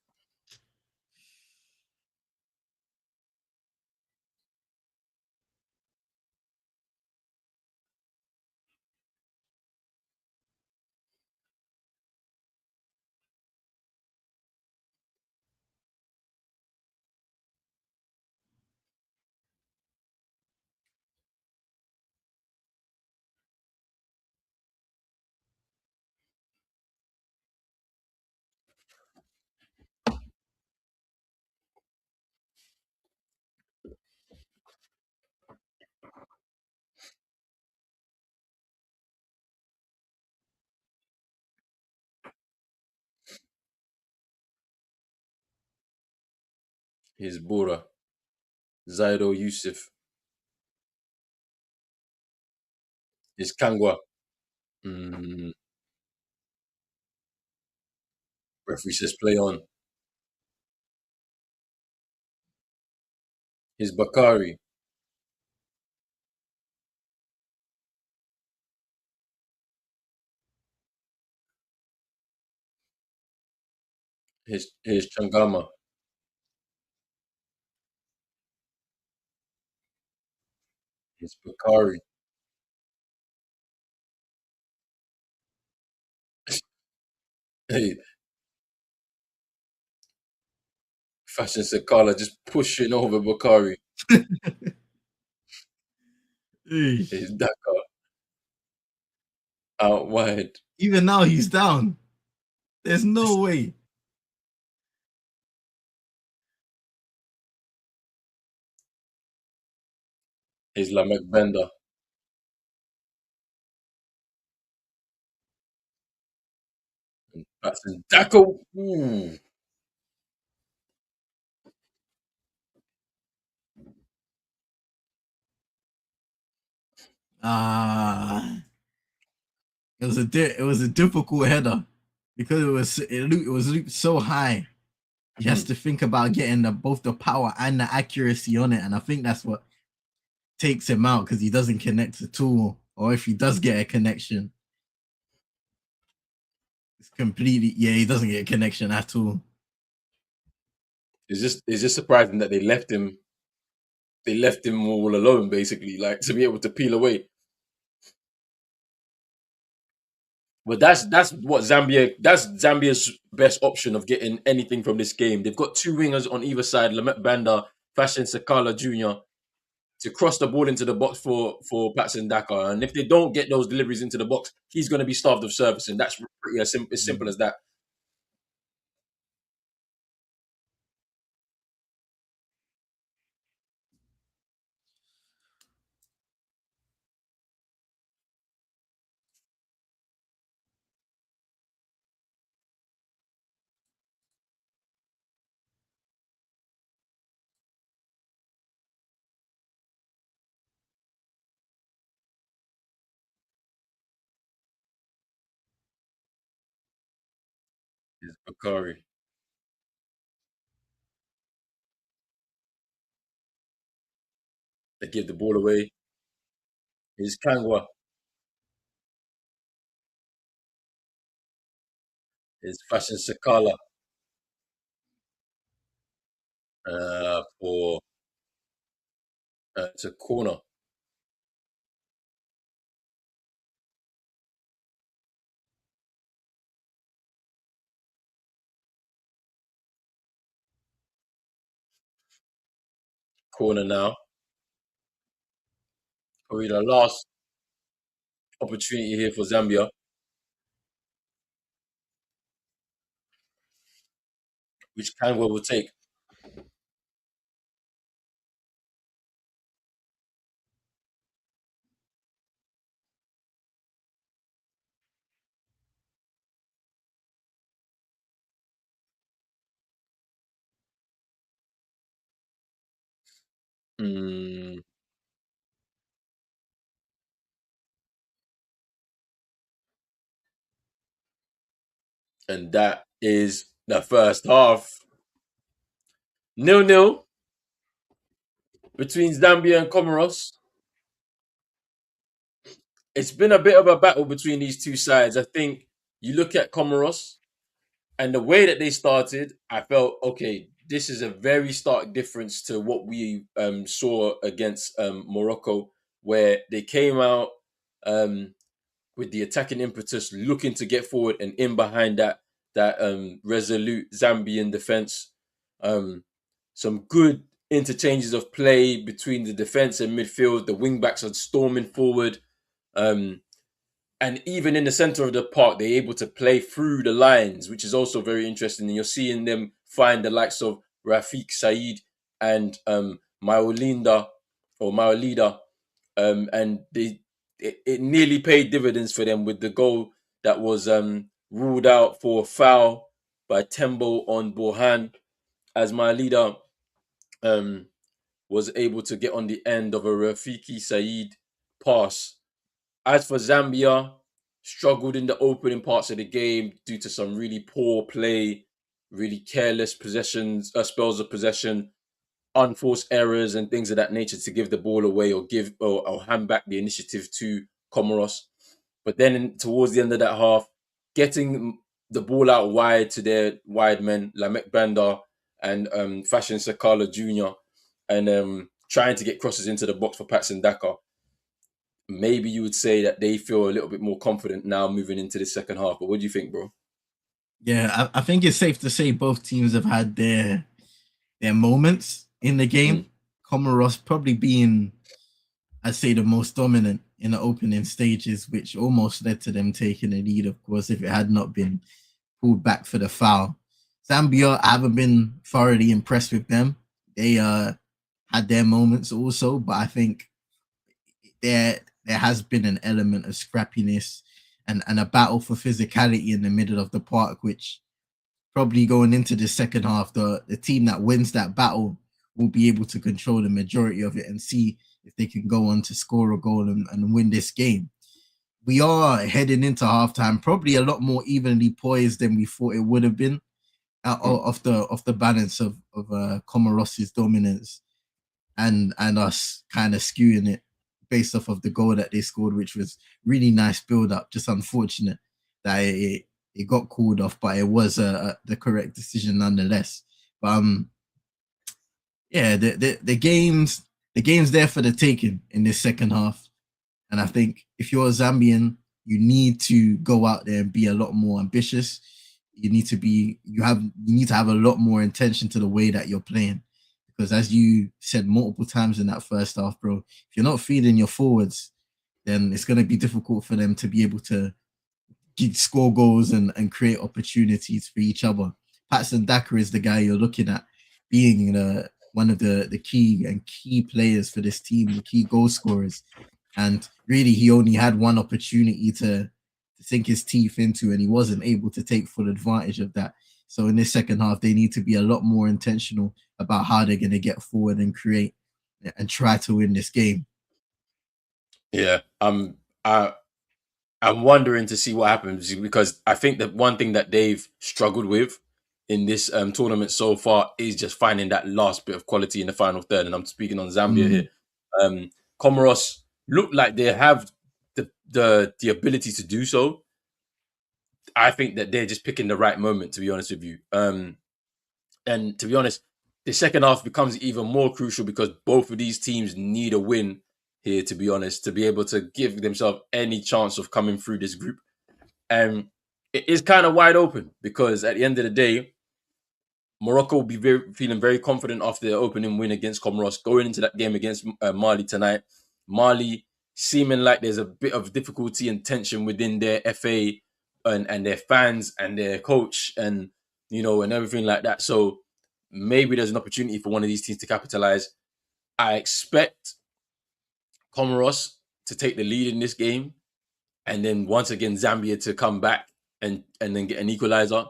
Speaker 1: His Bora, Zaido Yusuf, his Kangwa. Mm, referee says play on. His Bakari, his Changama, his Bakari. Hey, Fashion Sakala just pushing over Bakari.
Speaker 2: Hey.
Speaker 1: His Dakar out wide.
Speaker 2: Even now he's down. There's no way.
Speaker 1: His Lamek Bender. That's in Dako. Ooh.
Speaker 2: Ah, it was a difficult header because it was looped so high. He has
Speaker 1: Hmm.
Speaker 2: to think about getting both the power and the accuracy on it, and I think that's what takes him out because he doesn't connect at all. Or if he does get a connection, it's completely he doesn't get a connection at all.
Speaker 1: It's just surprising that they left him all alone, basically, like to be able to peel away. But that's Zambia's best option of getting anything from this game. They've got two wingers on either side, Lamet Banda, Fashion Sakala Jr., to cross the ball into the box for Patson Daka. And if they don't get those deliveries into the box, he's going to be starved of service. And that's pretty as simple as that. Is Bakari. They give the ball away. Is Kangwa. Is Fashion Sakala for to corner. Corner now. Probably the last opportunity here for Zambia, which Kangwa will take. Mm, and that is the first half. 0-0 between Zambia and Comoros. It's been a bit of a battle between these two sides. I think you look at Comoros and the way that they started, I felt okay. This is a very stark difference to what we saw against Morocco, where they came out um, with the attacking impetus, looking to get forward and in behind that resolute Zambian defense. Um, some good interchanges of play between the defense and midfield. The wing backs are storming forward. Um, and even in the center of the park, they're able to play through the lines, which is also very interesting. And you're seeing them find the likes of Rafiq Saeed and Maolinda or Maolida, and it nearly paid dividends for them with the goal that was ruled out for a foul by Tembo on Borhan as Maolida um, was able to get on the end of a Rafiki Said pass. As for Zambia, struggled in the opening parts of the game due to some really poor play, really careless possessions, spells of possession, unforced errors, and things of that nature to give the ball away or or hand back the initiative to Comoros. But then towards the end of that half, getting the ball out wide to their wide men, Lamek Banda and Fashion Sakala Jr., and trying to get crosses into the box for Patson Daka. Maybe you would say that they feel a little bit more confident now moving into the second half. But what do you think, bro?
Speaker 2: Yeah, I think it's safe to say both teams have had their moments in the
Speaker 1: Mm,
Speaker 2: game. Comoros probably being, I'd say, the most dominant in the opening stages, which almost led to them taking the lead, of course, if it had not been pulled back for the foul. Zambia, I haven't been thoroughly impressed with them. They had their moments also, but I think there has been an element of scrappiness and a battle for physicality in the middle of the park, which probably going into the second half, the team that wins that battle will be able to control the majority of it and see if they can go on to score a goal and win this game. We are heading into halftime, probably a lot more evenly poised than we thought it would have been
Speaker 1: mm.
Speaker 2: of the balance of Comoros' dominance and us kind of skewing it based off of the goal that they scored, which was really nice build up. Just unfortunate that it got called off, but it was the correct decision nonetheless. But yeah, the game's there for the taking in this second half, and I think if you're a Zambian, you need to go out there and be a lot more ambitious. You need to have a lot more intention to the way that you're playing. Because as you said multiple times in that first half, bro, if you're not feeding your forwards, then it's gonna be difficult for them to be able to score goals and create opportunities for each other. Patson Daka is the guy you're looking at being one of the key players for this team, the key goal scorers. And really, he only had one opportunity to sink his teeth into, and he wasn't able to take full advantage of that. So in this second half, they need to be a lot more intentional about how they're going to get forward and create and try to win this game.
Speaker 1: Yeah, I'm wondering to see what happens because I think that one thing that they've struggled with in this tournament so far is just finding that last bit of quality in the final third. And I'm speaking on Zambia
Speaker 2: Mm.
Speaker 1: here. Comoros look like they have the ability to do so. I think that they're just picking the right moment, to be honest with you. And to be honest, the second half becomes even more crucial because both of these teams need a win here, to be honest, to be able to give themselves any chance of coming through this group. And it is kind of wide open because at the end of the day, Morocco will be feeling very confident after their opening win against Comoros, going into that game against Mali tonight. Mali seeming like there's a bit of difficulty and tension within their FA and their fans and their coach and and everything like that. So maybe there's an opportunity for one of these teams to capitalize. I expect Comoros to take the lead in this game, and then once again Zambia to come back and then get an equalizer.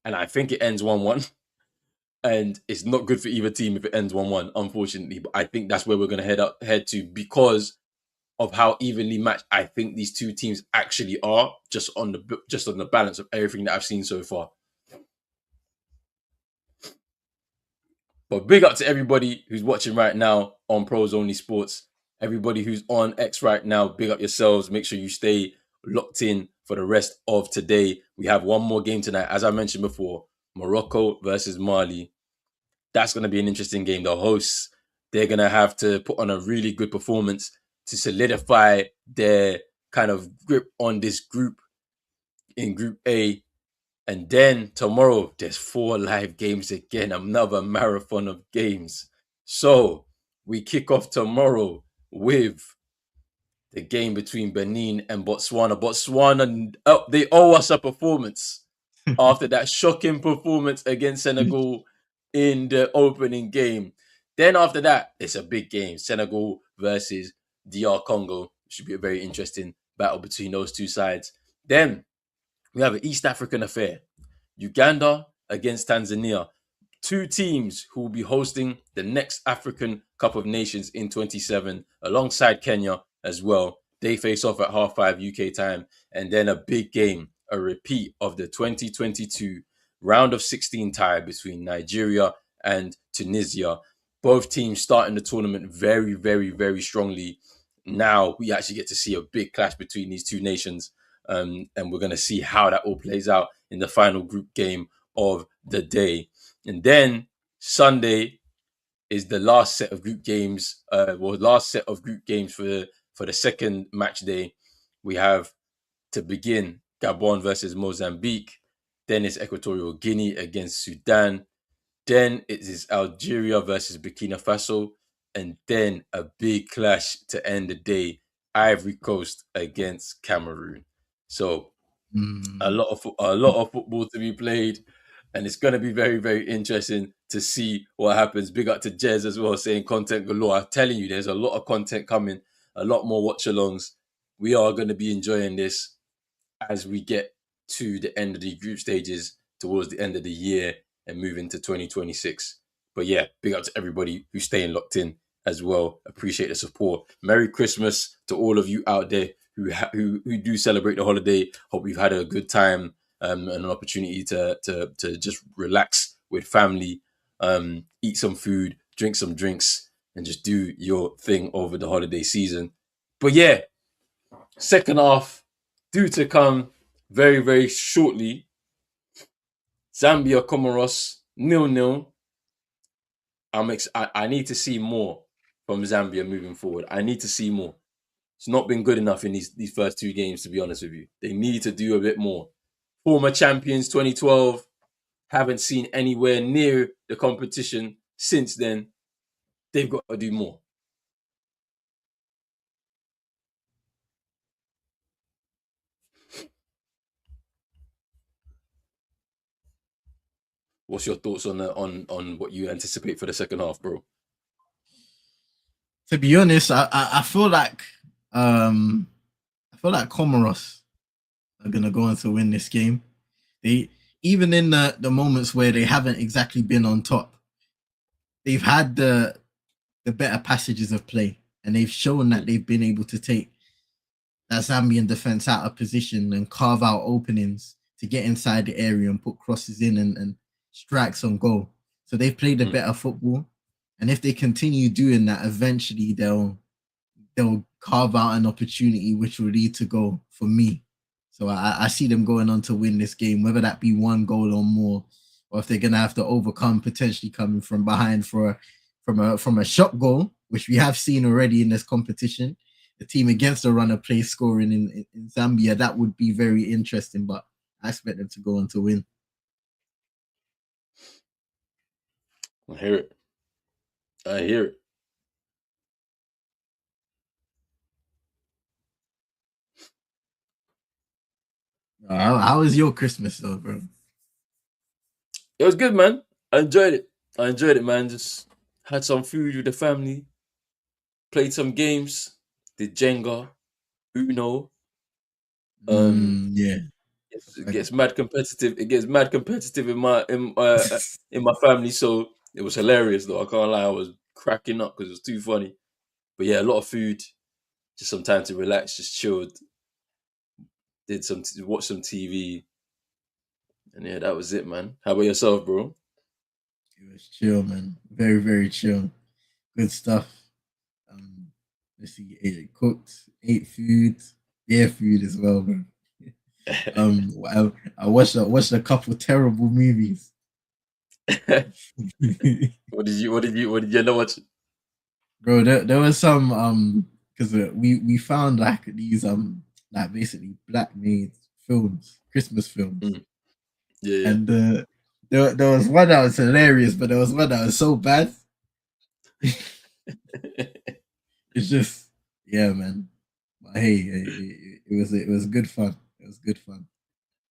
Speaker 1: And I think it ends 1-1. And it's not good for either team if it ends 1-1, unfortunately. But I think that's where we're gonna head to because of how evenly matched I think these two teams actually are, just on the balance of everything that I've seen so far. But big up to everybody who's watching right now on Pros Only Sports. Everybody who's on X right now, big up yourselves. Make sure you stay locked in for the rest of today. We have one more game tonight, as I mentioned before, Morocco versus Mali. That's going to be an interesting game. The hosts, they're going to have to put on a really good performance to solidify their kind of grip on this group in Group A. And then tomorrow, there's 4 live games again, another marathon of games. So we kick off tomorrow with the game between Benin and Botswana. Botswana, they owe us a performance after that shocking performance against Senegal in the opening game. Then after that, it's a big game. Senegal versus DR Congo. It should be a very interesting battle between those two sides. Then we have an East African affair. Uganda against Tanzania. two teams who will be hosting the next African Cup of Nations in 27, alongside Kenya as well. They face off at 5:30 UK time, and then a big game, a repeat of the 2022 round of 16 tie between Nigeria and Tunisia. Both teams starting the tournament very, very, very strongly. Now we actually get to see a big clash between these two nations, and we're going to see how that all plays out in the final group game of the day. And then Sunday is the last set of group games. Last set of group games for the second match day. We have to begin Gabon versus Mozambique. Then it's Equatorial Guinea against Sudan. Then it is Algeria versus Burkina Faso. And then a big clash to end the day, Ivory Coast against Cameroon. So a lot of football to be played, and it's going to be very, very interesting to see what happens. Big up to Jez as well, saying content galore. I'm telling you, there's a lot of content coming, a lot more watch-alongs. We are going to be enjoying this as we get to the end of the group stages towards the end of the year and move into 2026. But yeah, big up to everybody who's staying locked in as well. Appreciate the support. Merry Christmas to all of you out there who do celebrate the holiday. Hope you've had a good time, and an opportunity to just relax with family, eat some food, drink some drinks, and just do your thing over the holiday season. But yeah, second half due to come very, very shortly. Zambia, Comoros, 0-0. I need to see more from Zambia moving forward. I need to see more. It's not been good enough in these first two games, to be honest with you. They need to do a bit more. Former champions 2012, haven't seen anywhere near the competition since then. They've got to do more. What's your thoughts on what you anticipate for the second half, bro?
Speaker 2: To be honest, I feel like Comoros are gonna go on to win this game. They, even in the moments where they haven't exactly been on top, they've had the better passages of play, and they've shown that they've been able to take that Zambian defense out of position and carve out openings to get inside the area and put crosses in and strikes on goal. So they've played a better football, and if they continue doing that, eventually they'll carve out an opportunity which will lead to goal for me. So I see them going on to win this game, whether that be one goal or more, or if they're gonna have to overcome potentially coming from behind from a shot goal, which we have seen already in this competition. The team against the runner play scoring in Zambia, that would be very interesting, but I expect them to go on to win.
Speaker 1: I hear it. I hear it.
Speaker 2: How was your Christmas though, bro?
Speaker 1: It was good, man. I enjoyed it. Man. Just had some food with the family, played some games, did Jenga, Uno.
Speaker 2: Yeah.
Speaker 1: It gets mad competitive. It gets mad competitive in my family. So it was hilarious, though. I can't lie. I was cracking up because it was too funny. But yeah, a lot of food, just some time to relax, just chilled, watch some TV, and yeah, that was it, man. How about yourself, bro?
Speaker 2: It was chill, man. Very, very chill. Good stuff. Let's see, cooked, ate food, yeah, food as well, bro. I watched a couple terrible movies.
Speaker 1: What did you end up watching?
Speaker 2: Bro, there was some because we found like these like basically black made films, Christmas films,
Speaker 1: Yeah,
Speaker 2: and there was one that was hilarious, but there was one that was so bad. It's just, yeah, man. But hey, it was good fun. It was good fun.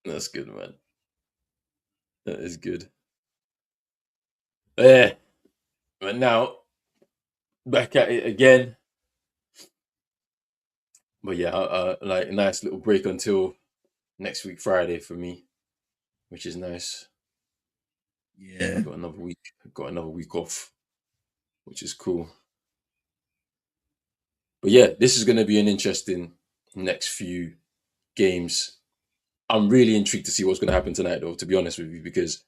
Speaker 1: That's good, man. That is good. Yeah, but now back at it again. But yeah, like a nice little break until next week Friday for me, which is nice.
Speaker 2: Yeah.
Speaker 1: Got another week. Got another week off, which is cool. But yeah, this is going to be an interesting next few games. I'm really intrigued to see what's going to happen tonight, though. To be honest with you, because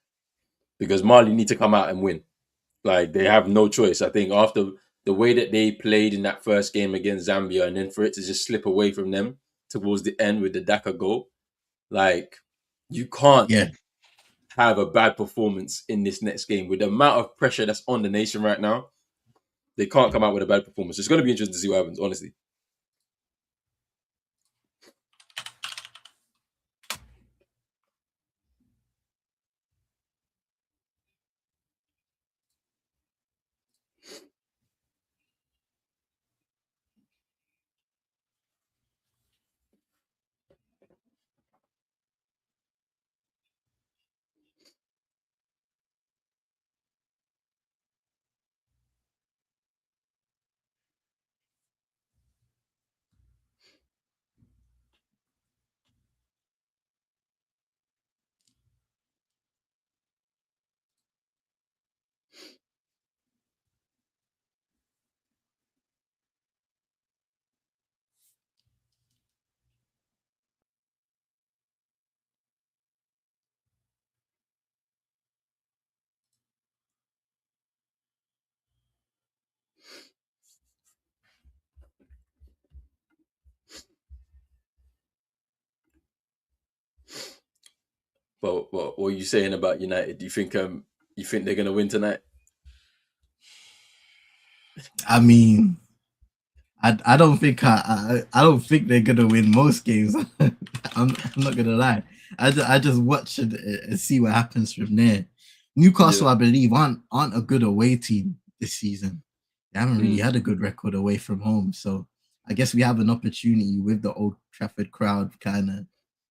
Speaker 1: Mali need to come out and win. Like they have no choice. I think after the way that they played in that first game against Zambia, and then for it to just slip away from them towards the end with the Daka goal, like you can't
Speaker 2: Yeah.
Speaker 1: have a bad performance in this next game with the amount of pressure that's on the nation right now. They can't come out with a bad performance. It's going to be interesting to see what happens. Honestly, but what are you saying about United? Do you think they're going to win tonight?
Speaker 2: I mean, I don't think I don't think they're gonna win most games. I'm not gonna lie. I just watch and see what happens from there.
Speaker 1: Yeah.
Speaker 2: Newcastle, I believe, aren't a good away team this season. They haven't really
Speaker 1: Mm,
Speaker 2: had a good record away from home, so I guess we have an opportunity with the Old Trafford crowd, kind of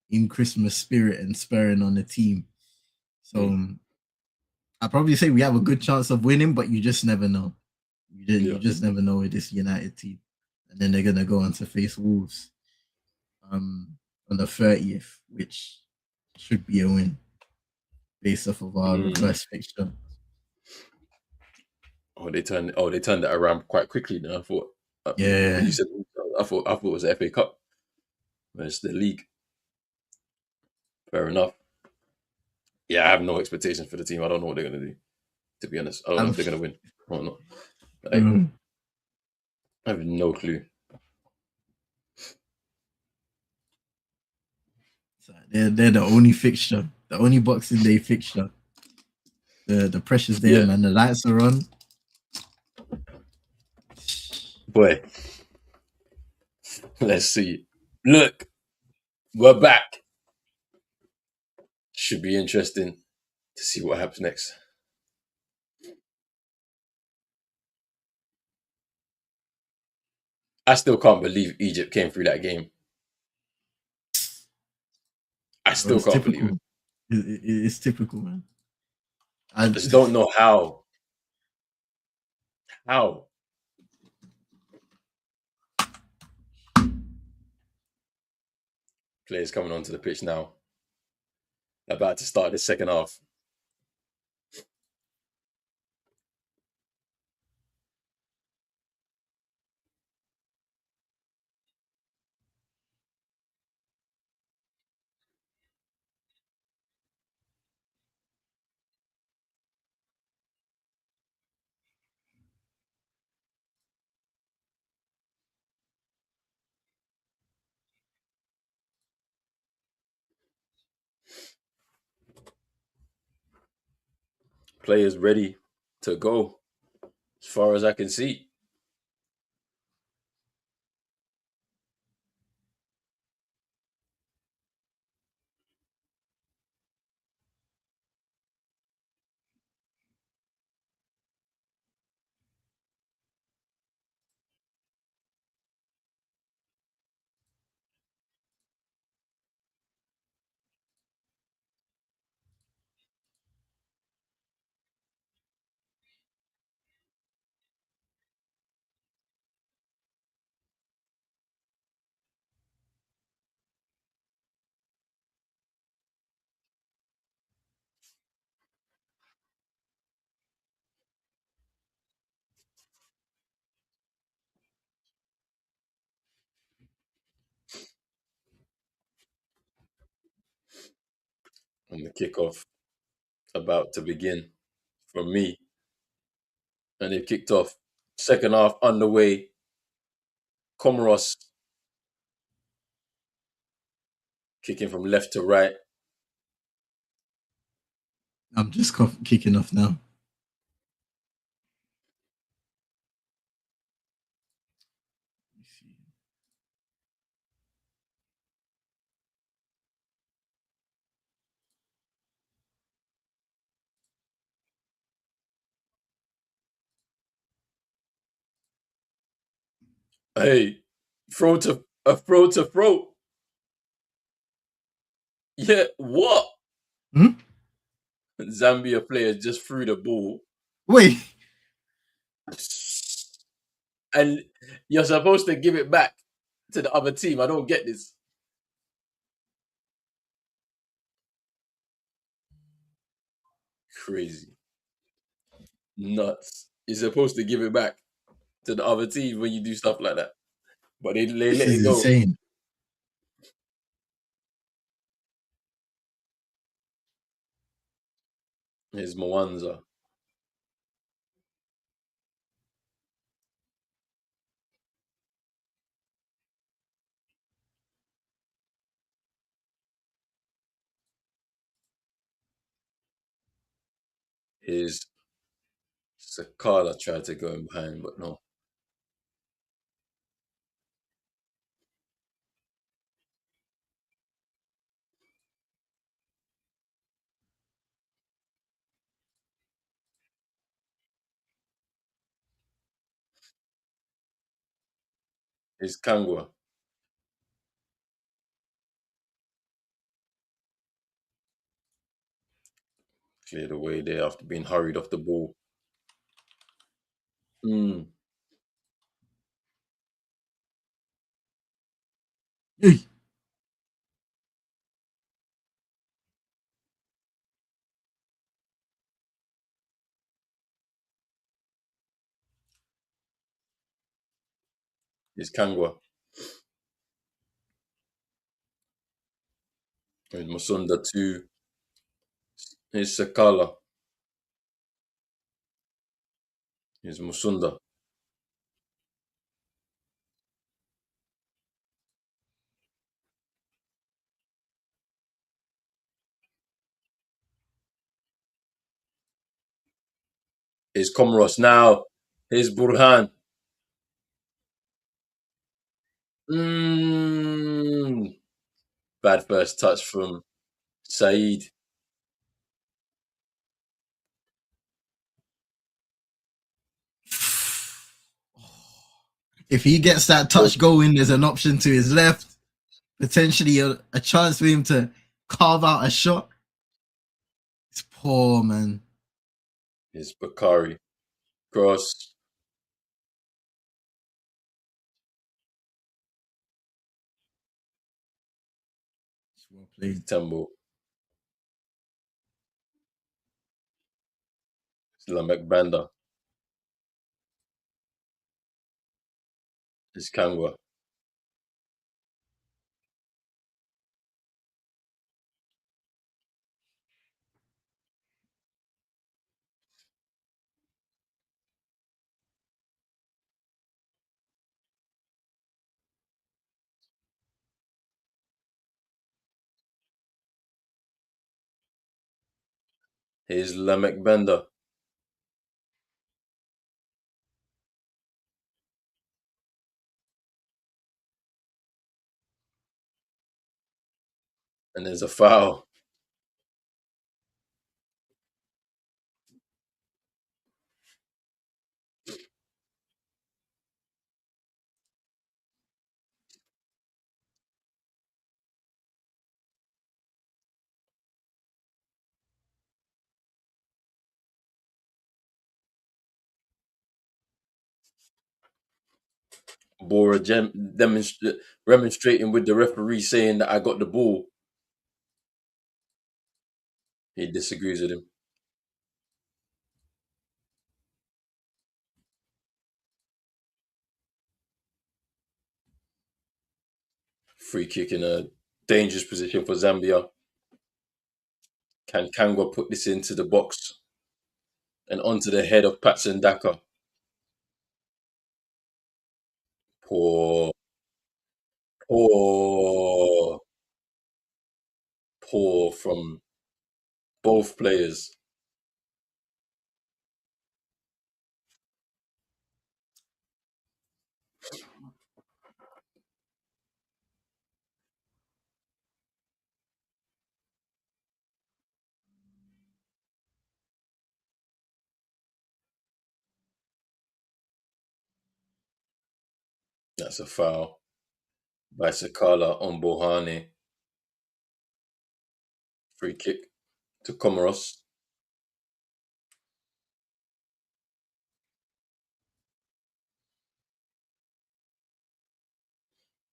Speaker 2: in Christmas spirit and spurring on the team. So
Speaker 1: mm,
Speaker 2: I probably say we have a good chance of winning, but you just never know. You
Speaker 1: yeah.
Speaker 2: just never know with this United team, and then they're gonna go on to face Wolves on the 30th, which should be a win based off of our
Speaker 1: Mm.
Speaker 2: reverse fixture.
Speaker 1: They turned that around quite quickly. Now I thought because
Speaker 2: Yeah,
Speaker 1: you said I thought it was the FA Cup. But it's the league. Fair enough. Yeah, I have no expectations for the team. I don't know what they're gonna do. To be honest, I don't know
Speaker 2: I'm.
Speaker 1: if they're gonna win or not. Like I have no clue.
Speaker 2: So they're the only fixture, the only Boxing Day fixture. The pressure's there,
Speaker 1: Yeah,
Speaker 2: man. The lights are on.
Speaker 1: boy. Let's see. Look, we're back. Should be interesting to see what happens next. I still can't believe Egypt came through that game. I
Speaker 2: Bro,
Speaker 1: still
Speaker 2: it's
Speaker 1: can't believe it.
Speaker 2: typical. It's typical, man.
Speaker 1: I
Speaker 2: I,
Speaker 1: just don't know how. How players coming onto the pitch now, about to start the second half. Players ready to go, as far as I can see. And the kickoff about to begin from me. And they've kicked off. Second half underway. Comoros kicking from left to right.
Speaker 2: I'm just kicking off now.
Speaker 1: Hey, throw. Yeah, what?
Speaker 2: Hmm?
Speaker 1: Zambia player just threw the ball.
Speaker 2: Wait,
Speaker 1: And you're supposed to give it back to the other team. I don't get this. Crazy. Nuts. You're supposed to give it back to the other team when you do stuff like that. But they
Speaker 2: this
Speaker 1: let
Speaker 2: is
Speaker 1: it go.
Speaker 2: insane.
Speaker 1: Here's Mwanza. Here's Sakala tried to go in behind, but no. Here's Kangwa. Cleared away there after being hurried off the ball. Mm.
Speaker 2: Hey,
Speaker 1: Here's Kangwa. Here's Musunda too. Here's Sakala. Here's Musunda. Here's Comoros now. Here's Burhan. Mm. Bad first touch from Saeed.
Speaker 2: if he gets that touch going, there's an option to his left, potentially a chance for him to carve out a shot. It's poor, man.
Speaker 1: Here's Bakari. Cross.
Speaker 2: It's well
Speaker 1: Here's
Speaker 2: played.
Speaker 1: Tembo. Here's Lamek Banda. Here's Kangwa. Here's Lamek Banda. And there's a foul. Bora demonstrating with the referee saying that I got the ball. He disagrees with him. Free kick in a dangerous position for Zambia. Can Kangwa put this into the box and onto the head of Patson Daka? Poor, poor, poor from both players. That's a foul by Sakala on Bohane. Free kick to Comoros.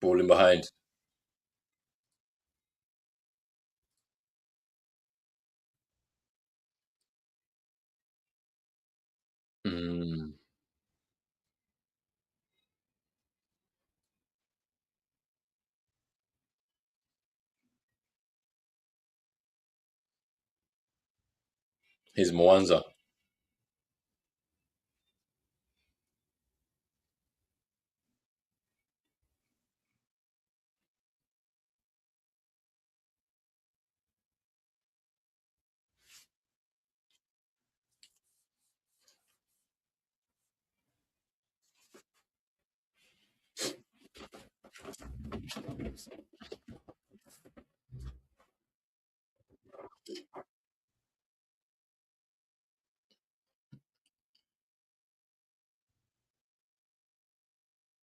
Speaker 1: Ball in behind. Mm, here's Mwanza.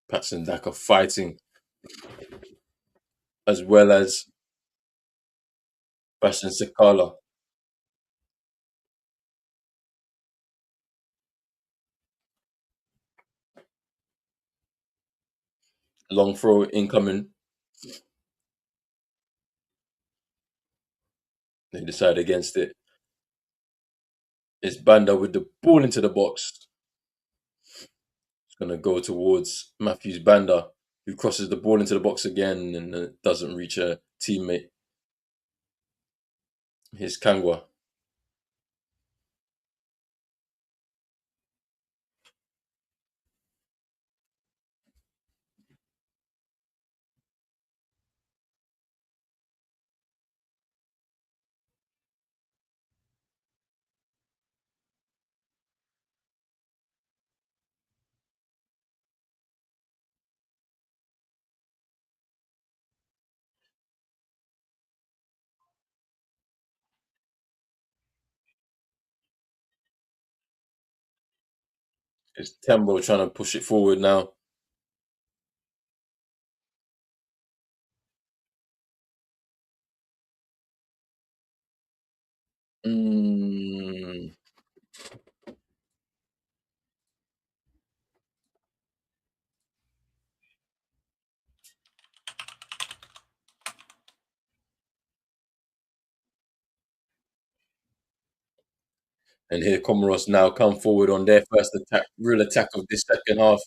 Speaker 1: Patson Daka fighting as well as Bashan Sakala. Long throw incoming. They decide against it. It's Banda with the ball into the box. It's going to go towards Matthews Banda, who crosses the ball into the box again and doesn't reach a teammate. Here's Kangwa. It's Tembo trying to push it forward now. Mm. And here Comoros now come forward on their first attack, real attack of this second half.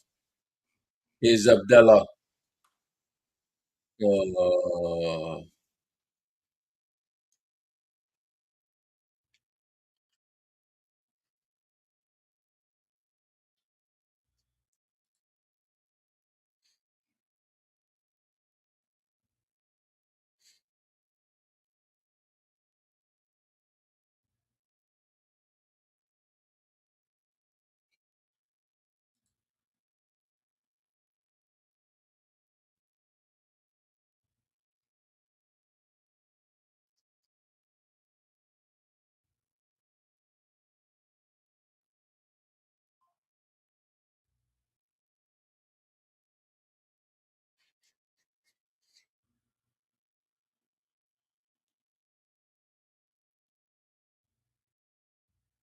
Speaker 1: Here's Abdallah. Oh,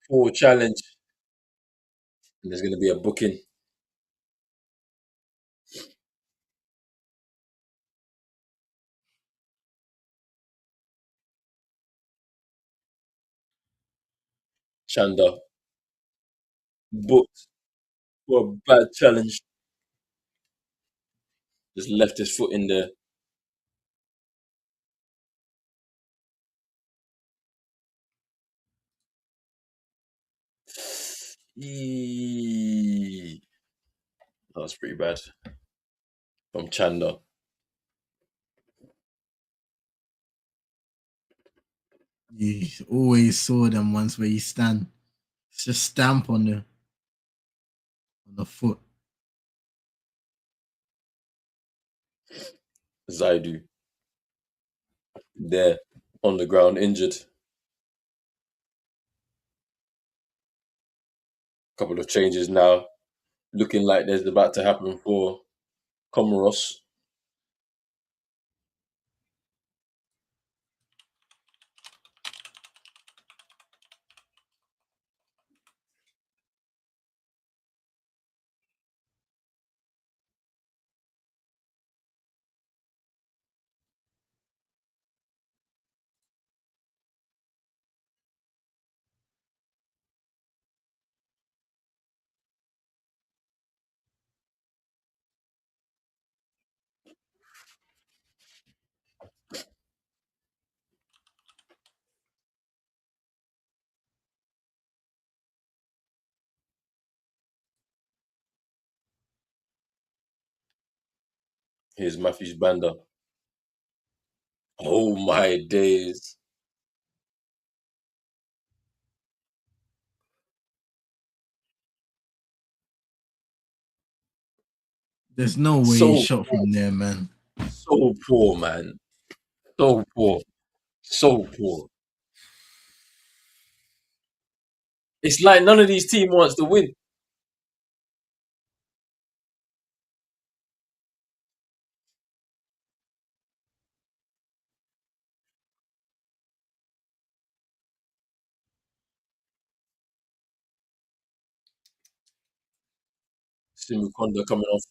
Speaker 1: poor challenge. And there's going to be a booking. Chanda booked for a bad challenge. Just left his foot in there. Eee. That was pretty bad from Chanda.
Speaker 2: You always saw them ones where you stand. It's just stamp on the foot.
Speaker 1: Zaidu there on the ground injured. Couple of changes now. Looking like there's about to happen for Comoros. Here's Matthews Banda. Oh my days.
Speaker 2: There's no way he
Speaker 1: So
Speaker 2: shot
Speaker 1: poor.
Speaker 2: from there, man.
Speaker 1: So poor, man. So poor. So poor. It's like none of these teams wants to win. Simukonda coming off.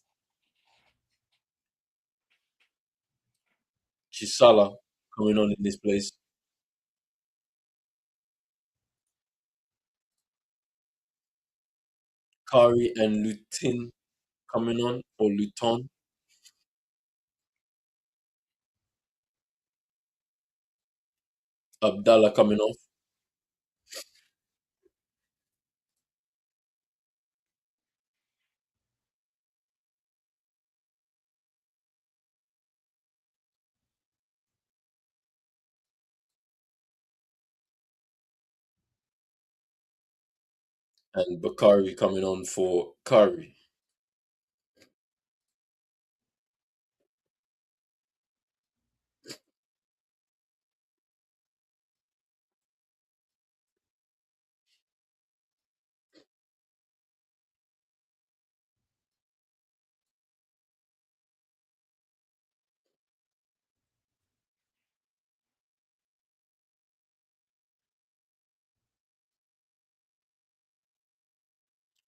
Speaker 1: Chisala coming on in this place. Kari and Lutin coming on, or Luton. Abdallah coming off. And Bakari coming on for Kari.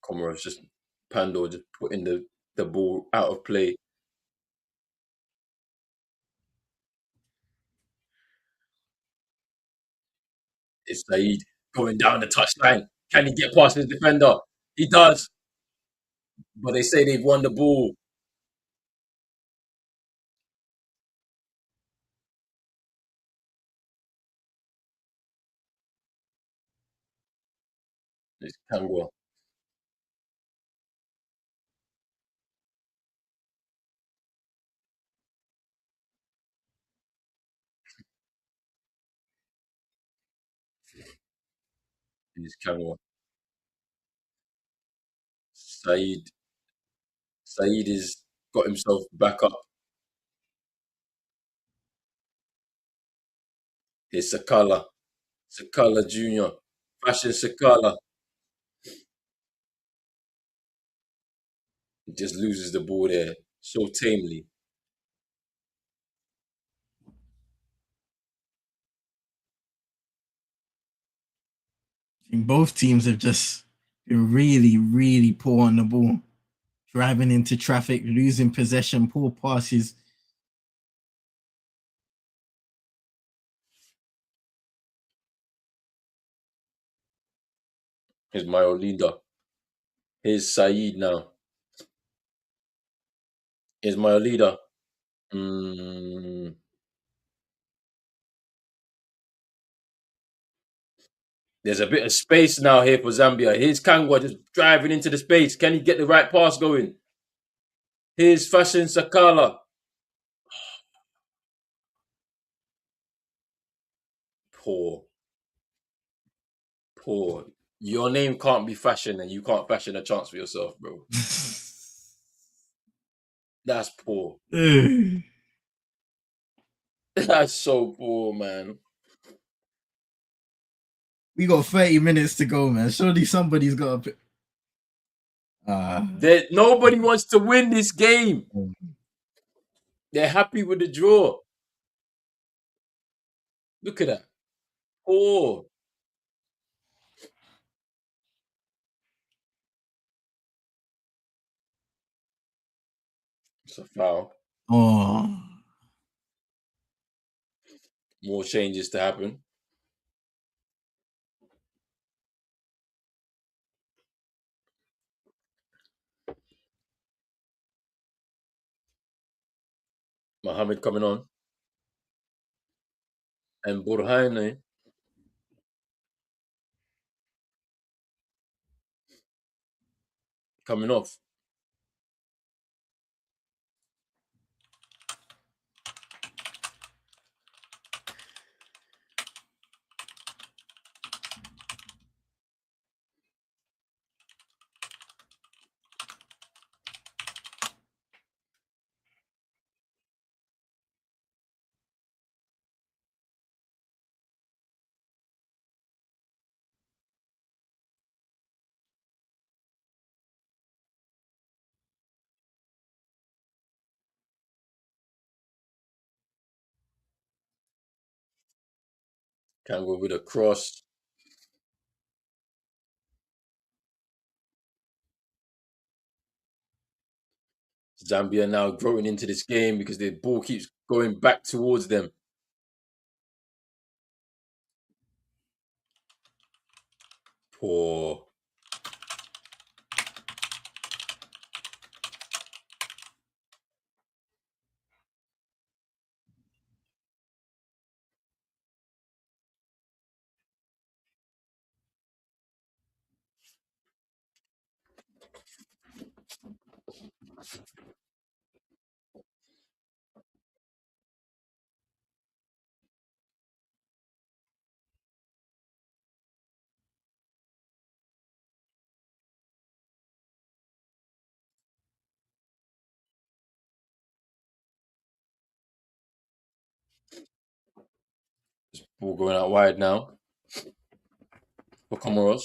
Speaker 1: Comoros just Pando just putting the ball out of play. It's Saeed going down the touchline. Can he get past his defender? He does. But they say they've won the ball. It's Kangwa. It's Kangwa. Saeed. Saeed is got himself back up. Here's Sakala. Sakala Jr. Fashion Sakala. He just loses the ball there so tamely.
Speaker 2: I think both teams have just been really, really poor on the ball, driving into traffic, losing possession, poor passes.
Speaker 1: Here's my leader. Here's Saeed now. Here's my leader. Mm, There's a bit of space now here for Zambia. Here's Kangwa just driving into the space. Can he get the right pass going? Here's Fashion Sakala. Poor, poor. Your name can't be Fashion and you can't fashion a chance for yourself, bro. That's poor. That's so poor, man.
Speaker 2: We got 30 minutes to go, man. Surely somebody's got to.
Speaker 1: Nobody wants to win this game. They're happy with the draw. Look at that. Poor. It's a foul.
Speaker 2: Oh.
Speaker 1: More changes to happen. Mohammed coming on. And Burhane coming off. Can go with a cross. Zambia now growing into this game because the ball keeps going back towards them. Poor. Ball going out wide now for Comoros.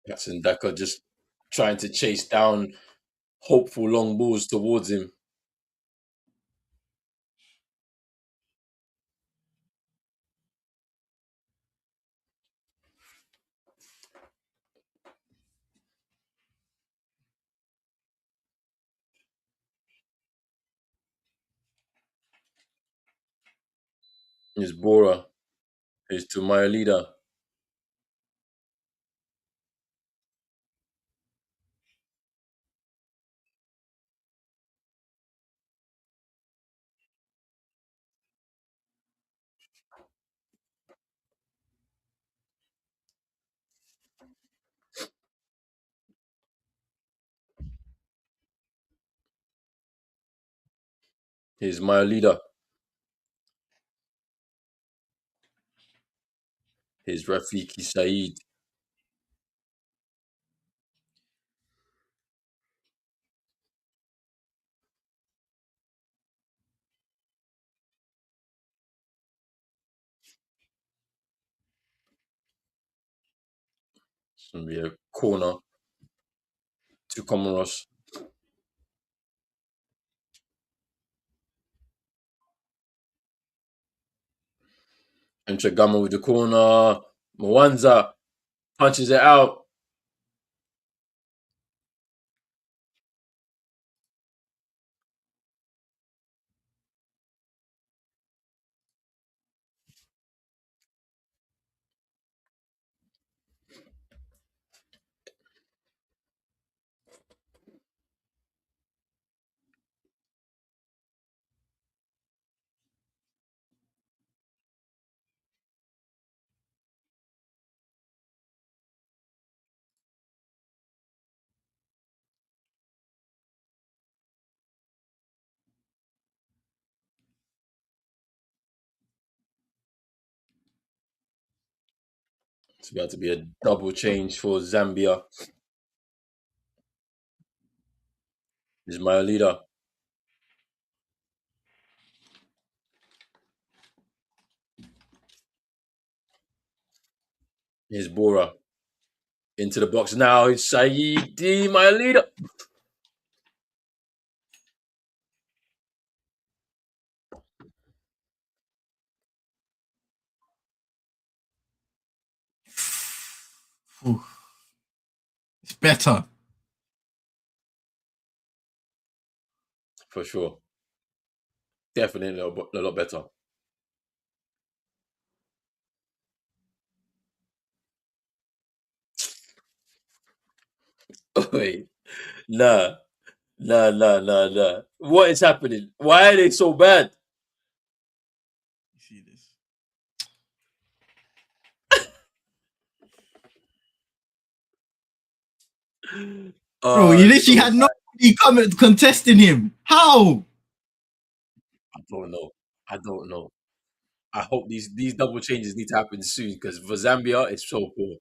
Speaker 1: That's Ndaka just trying to chase down hopeful long balls towards him. Here's Bora. Here's to my leader. Here's my leader. Here's Rafiki Saeed. It's going to be a corner to Comoros. And Chagama with the corner. Mwanza punches it out. It's about to be a double change for Zambia. Is my leader. Here's Bora. Into the box now. It's Saidi, my leader.
Speaker 2: Ooh, it's better.
Speaker 1: For sure. Definitely a lot better. Wait. Nah. Nah. What is happening? Why are they so bad?
Speaker 2: You see this? Bro, you literally
Speaker 1: So
Speaker 2: had nobody coming contesting him. How?
Speaker 1: I don't know. I don't know. I hope these double changes need to happen soon because for Zambia it's so poor.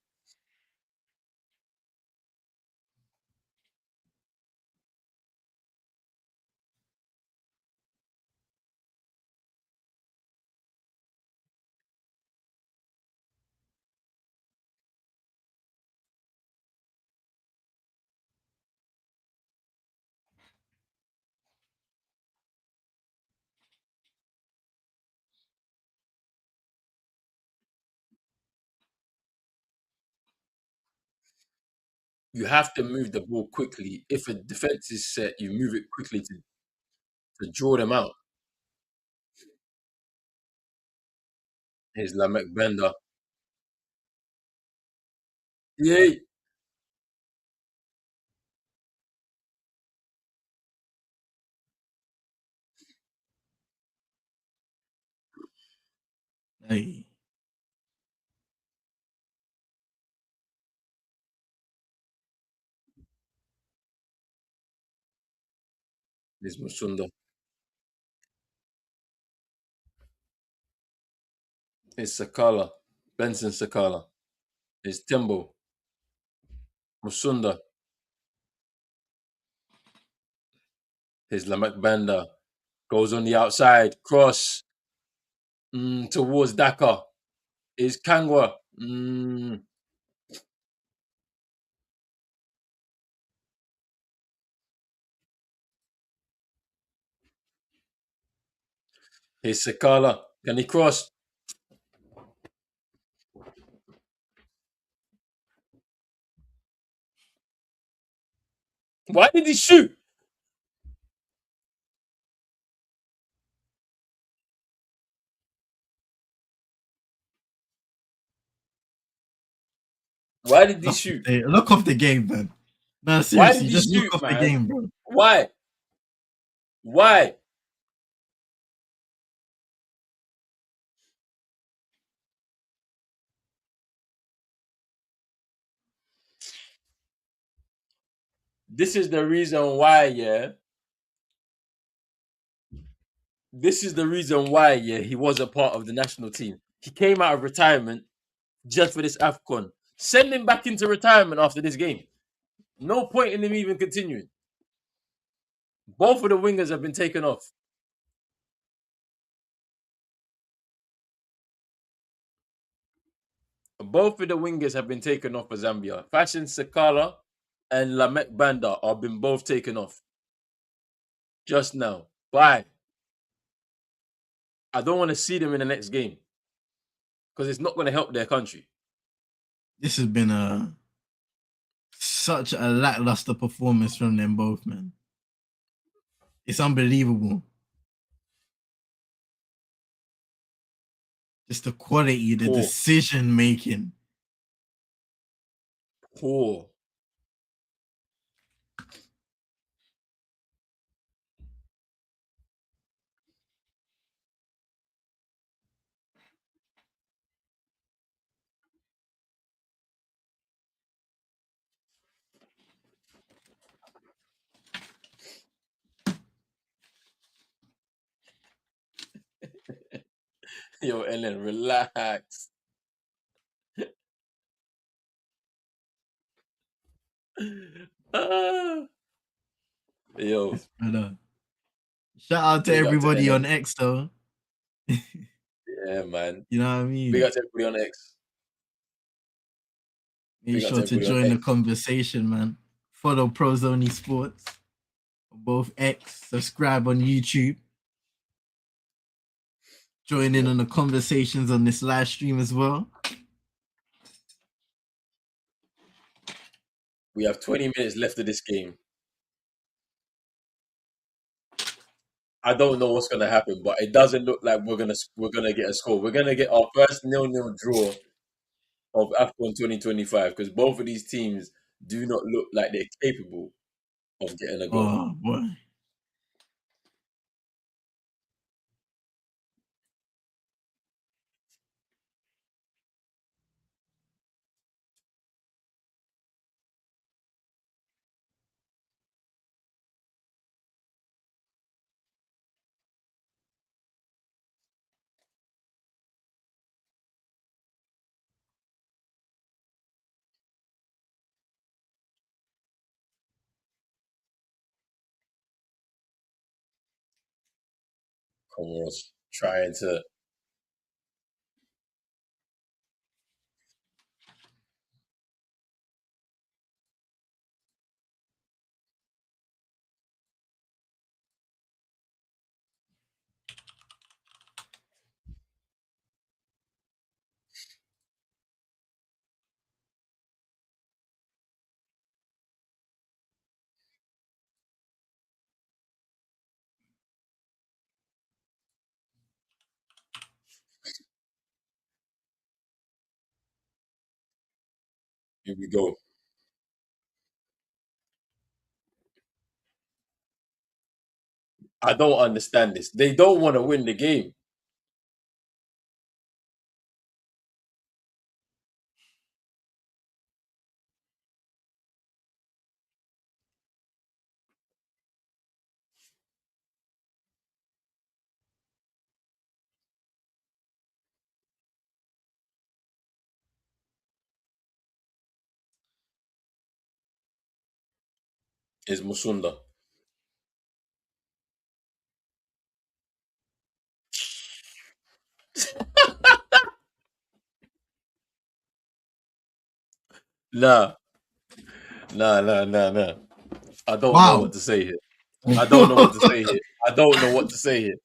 Speaker 1: You have to move the ball quickly. If a defense is set, you move it quickly to draw them out. Here's Lamek Bender. Yay!
Speaker 2: Hey,
Speaker 1: Here's Musunda. Here's Sakala. Benson Sakala. Here's Timbo. Musunda. Here's Lamek Bender. Goes on the outside. Cross towards Dakar. Here's Kangwa. Here's Sakala. Can he cross? Why did he shoot? Why did he shoot?
Speaker 2: look off the game, man. No,
Speaker 1: Why did
Speaker 2: seriously,
Speaker 1: he
Speaker 2: just look
Speaker 1: shoot,
Speaker 2: off the
Speaker 1: man?
Speaker 2: game, bro.
Speaker 1: Why? Why? This is the reason why, yeah. This is the reason why, yeah, he was a part of the national team. He came out of retirement just for this Afcon. Send him back into retirement after this game. No point in him even continuing. Both of the wingers have been taken off. Both of the wingers have been taken off for Zambia. Fashion Sakala and Lamek Banda have been both taken off just now. Why? I don't want to see them in the next game because it's not going to help their country.
Speaker 2: This has been such a lackluster performance from them both, man. It's unbelievable. Just the quality, the
Speaker 1: Poor,
Speaker 2: decision making.
Speaker 1: poor. Yo, Ellen, relax. Ah, yo,
Speaker 2: Yes, brother. Shout out to
Speaker 1: big up to
Speaker 2: everybody
Speaker 1: NM.
Speaker 2: on X though.
Speaker 1: Yeah, man.
Speaker 2: You know what I
Speaker 1: Big
Speaker 2: mean?
Speaker 1: up to everybody on X.
Speaker 2: Make
Speaker 1: Big up
Speaker 2: sure
Speaker 1: to
Speaker 2: to
Speaker 1: everybody on
Speaker 2: join the
Speaker 1: X.
Speaker 2: conversation, man. Follow Pros Only Sports on both X. Subscribe on YouTube. Join in
Speaker 1: Yep.
Speaker 2: on the conversations on this live stream as well.
Speaker 1: We have 20 minutes left of this game. I don't know what's gonna happen, but it doesn't look like we're gonna get a score. We're gonna get our first 0-0 draw of Afcon 2025 because both of these teams do not look like they're capable of getting a goal.
Speaker 2: Oh boy.
Speaker 1: Comoros trying to. Here we go. I don't understand this. They don't want to win the game. Is Musunda. Nah, nah. I don't know what
Speaker 2: Wow.
Speaker 1: to say here. I don't know what to say here. I don't know what to say here.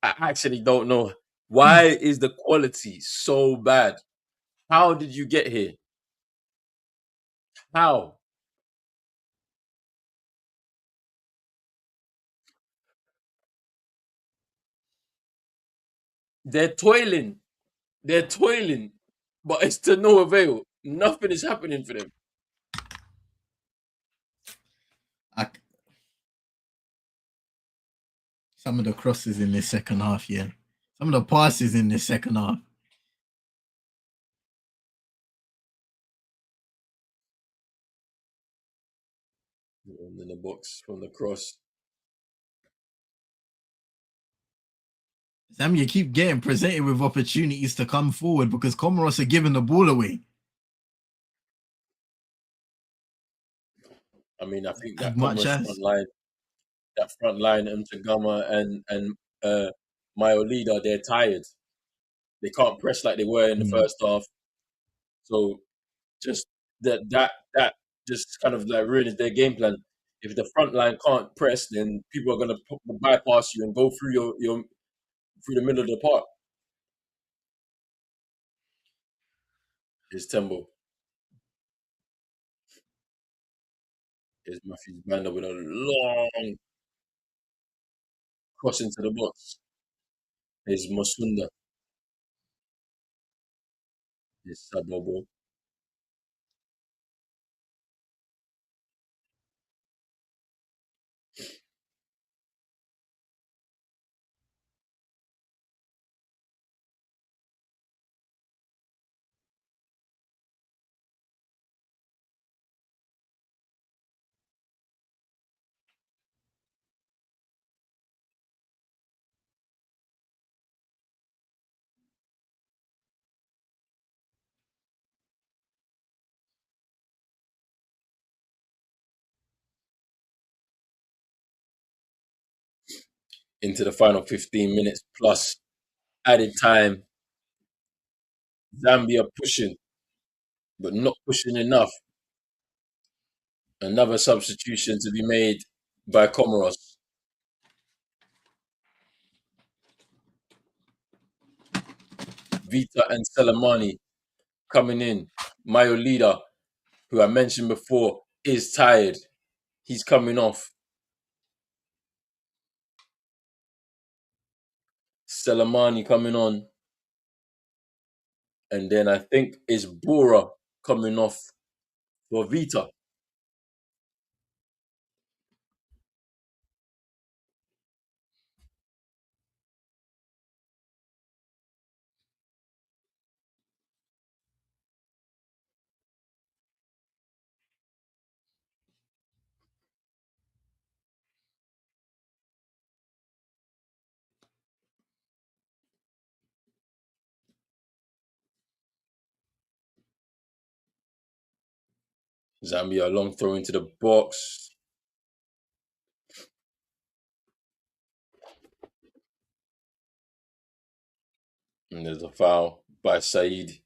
Speaker 1: I actually don't know. Why is the quality so bad? How did you get here? How? They're toiling. They're toiling, but it's to no avail. Nothing is happening for them.
Speaker 2: I, some of the crosses in this second half, yeah. Some of the passes in this second half.
Speaker 1: In the box from the cross.
Speaker 2: Zambia keep getting presented with opportunities to come forward because Comoros are giving the ball away.
Speaker 1: I mean, I think
Speaker 2: As
Speaker 1: that
Speaker 2: much
Speaker 1: Comoros
Speaker 2: as
Speaker 1: front line, Mtagama and Mayo leader, they're tired. They can't press like they were in the
Speaker 2: mm,
Speaker 1: first half. So just that just kind of like ruins their game plan. If the front line can't press, then people are gonna bypass you and go through your through the middle of the park. Is Tembo, is Matthews Banda with a long cross into the box. Is Masunda, is Sabobo. into the final 15 minutes plus added time. Zambia pushing, but not pushing enough. Another substitution to be made by Comoros. Vita and Selemani coming in. Mayo leader, who I mentioned before, is tired. He's coming off. Selemani coming on. And then I think it's Bora coming off for Vita. Zambia long throw into the box. And there's a foul by Said.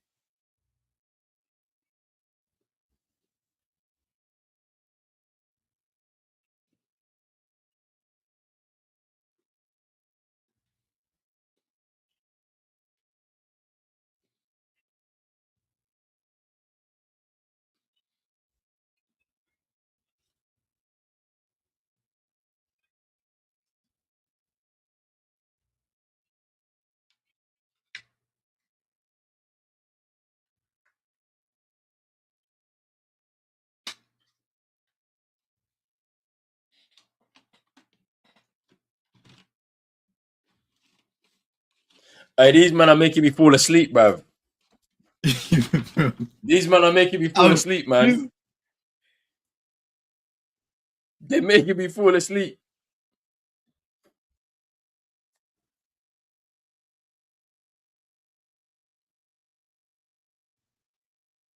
Speaker 1: Hey, these men are making me fall asleep, bruv. These men are making me fall asleep, man. They're making me fall asleep.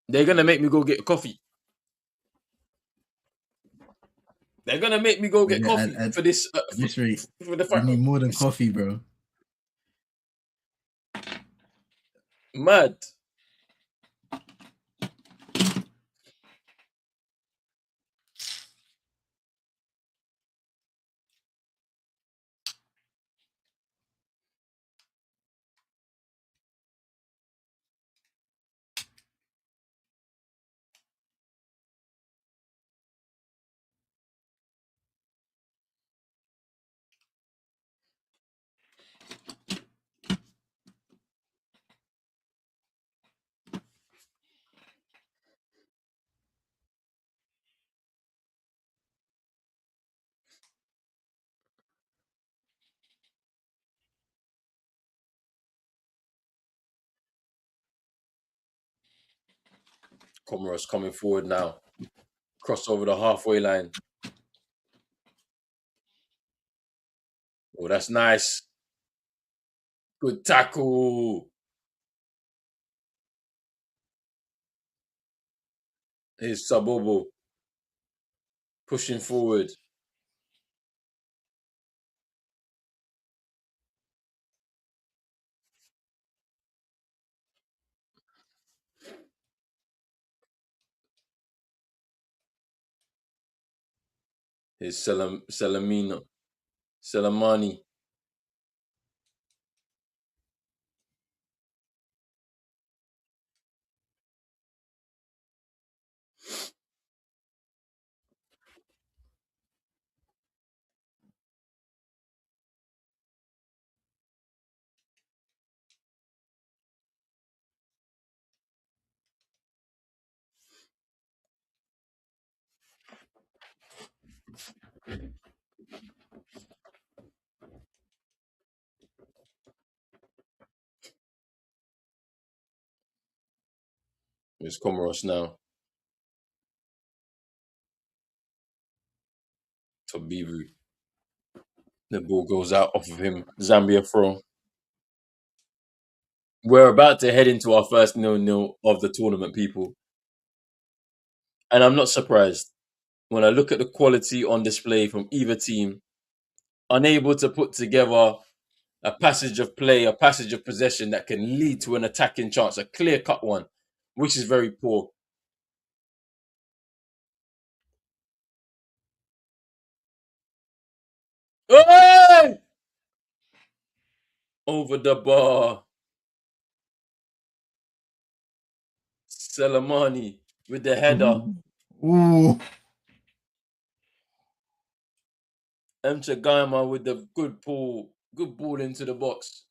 Speaker 1: They're gonna make me go get coffee. They're gonna make me go get coffee for this.
Speaker 2: This rate,
Speaker 1: for the
Speaker 2: you need more than coffee, bro.
Speaker 1: Mad. Comoros coming forward now. Cross over the halfway line. Oh, that's nice. Good tackle. Here's Sabobo pushing forward. Here's Selemani. Here's Comoros now. Tobiru. The ball goes out off of him. Zambia throw. We're about to head into our first 0-0 of the tournament, people. And I'm not surprised. When I look at the quality on display from either team, unable to put together a passage of play, a passage of possession that can lead to an attacking chance, a clear-cut one, which is very poor. Hey! Over the bar. Selemani with the header.
Speaker 2: Ooh.
Speaker 1: Mchagama with the good ball into the box.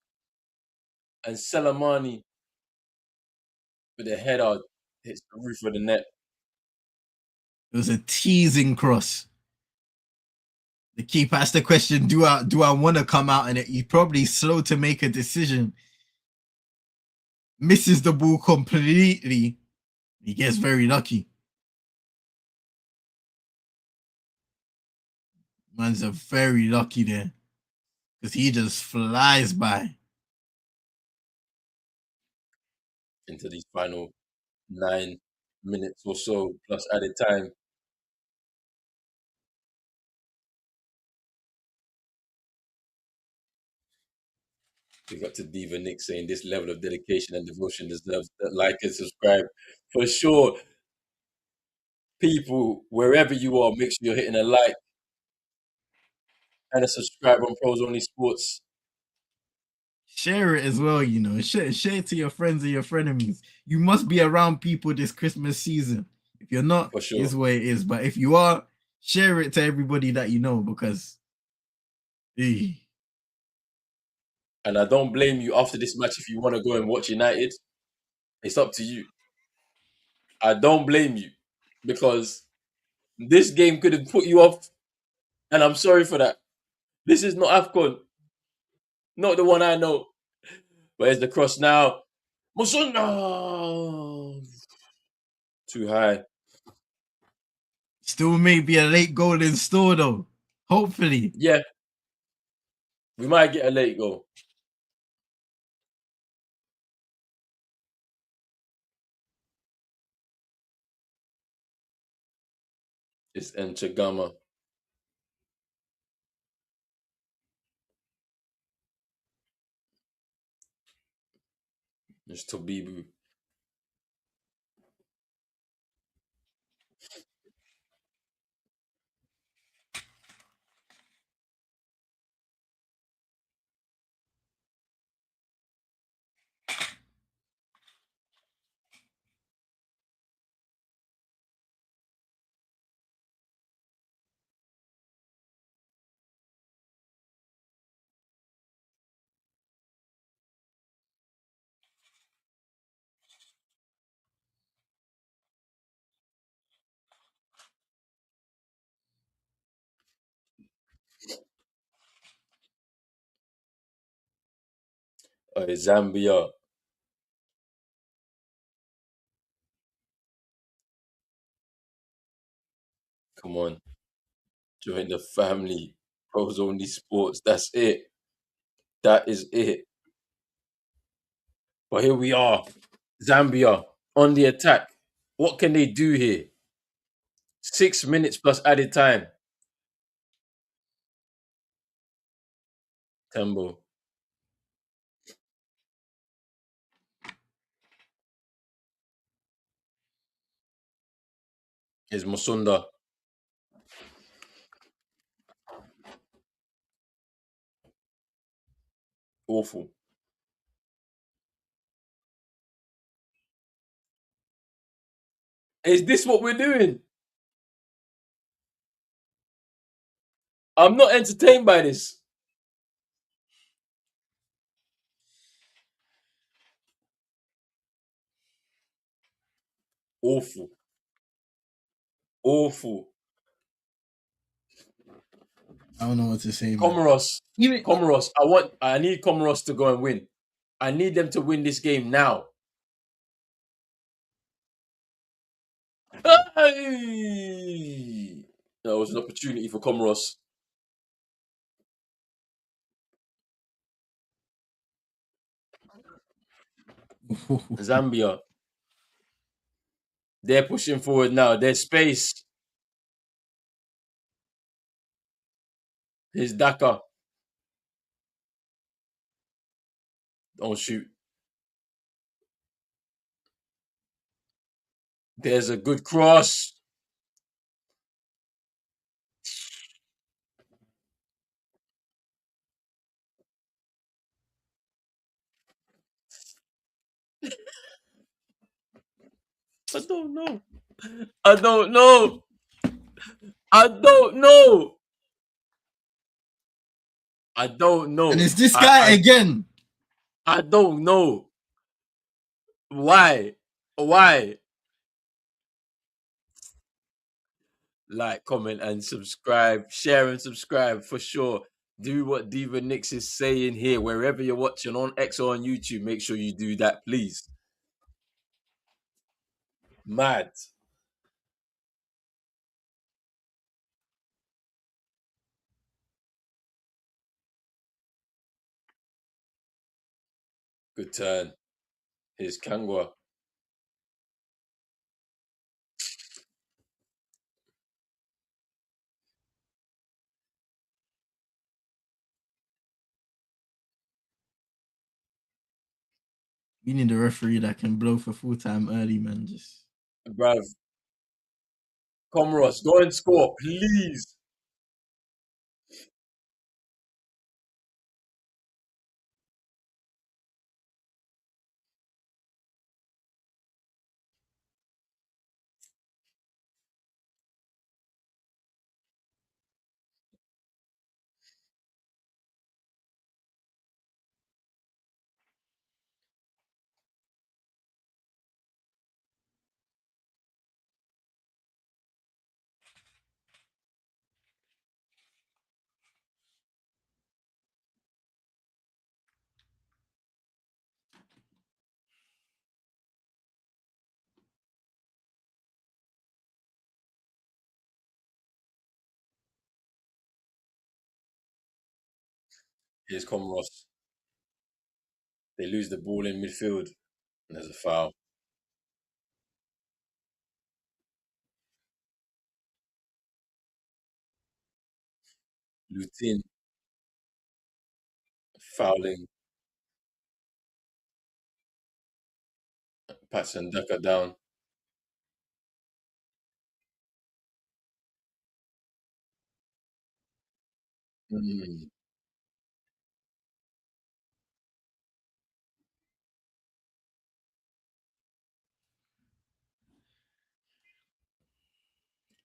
Speaker 1: And Selemani with the header hits the roof of the net.
Speaker 2: It was a teasing cross. The keeper asked the question, do I want to come out? And he's probably slow to make a decision. Misses the ball completely. He gets very lucky. Man's a very lucky there. Because he just flies by.
Speaker 1: Into these final 9 minutes or so, plus added time. We got to Diva Nick saying this level of dedication and devotion deserves that like and subscribe. For sure, people, wherever you are, make sure you're hitting a like and a subscribe on Pros Only Sports.
Speaker 2: Share it as well, Share it to your friends and your frenemies. You must be around people this Christmas season. If you're not,
Speaker 1: For sure.
Speaker 2: it's where it is. But if you are, share it to everybody that you know because.
Speaker 1: And I don't blame you after this match if you want to go and watch United. It's up to you. I don't blame you because this game could have put you off, and I'm sorry for that. This is not Afcon, not the one I know. Where's the cross now? Musuna! Too high.
Speaker 2: Still may be a late goal in store though. Hopefully.
Speaker 1: Yeah. We might get a late goal. It's Nchagama. It's Tobibu. Zambia. Come on. Join the family. Pros Only Sports. That's it. That is it. But here we are. Zambia on the attack. What can they do here? 6 minutes plus added time. Tembo. Is Musunda. Awful. Is this what we're doing? I'm not entertained by this. Awful. Awful.
Speaker 2: I don't know what to say, man.
Speaker 1: Comoros. Comoros. I need Comoros to go and win. I need them to win this game now. Hey! That was an opportunity for Comoros. Zambia. They're pushing forward now. There's space. His Daka. Don't shoot. There's a good cross. I don't know. I don't know. I don't know. I don't
Speaker 2: And
Speaker 1: know.
Speaker 2: it's this guy again.
Speaker 1: I don't know. Why? Why? Like, comment, and subscribe. Share and subscribe for sure. Do what Diva Nix is saying here. Wherever you're watching, on X or on YouTube, make sure you do that, please. Mad. Good turn. Here's Kangwa.
Speaker 2: We need a referee that can blow for full time early, man. Just
Speaker 1: Bruv. Comoros, go and score, please. Here's Comoros. They lose the ball in midfield. And there's a foul. Lutin fouling. Pats and Daka down. Mm.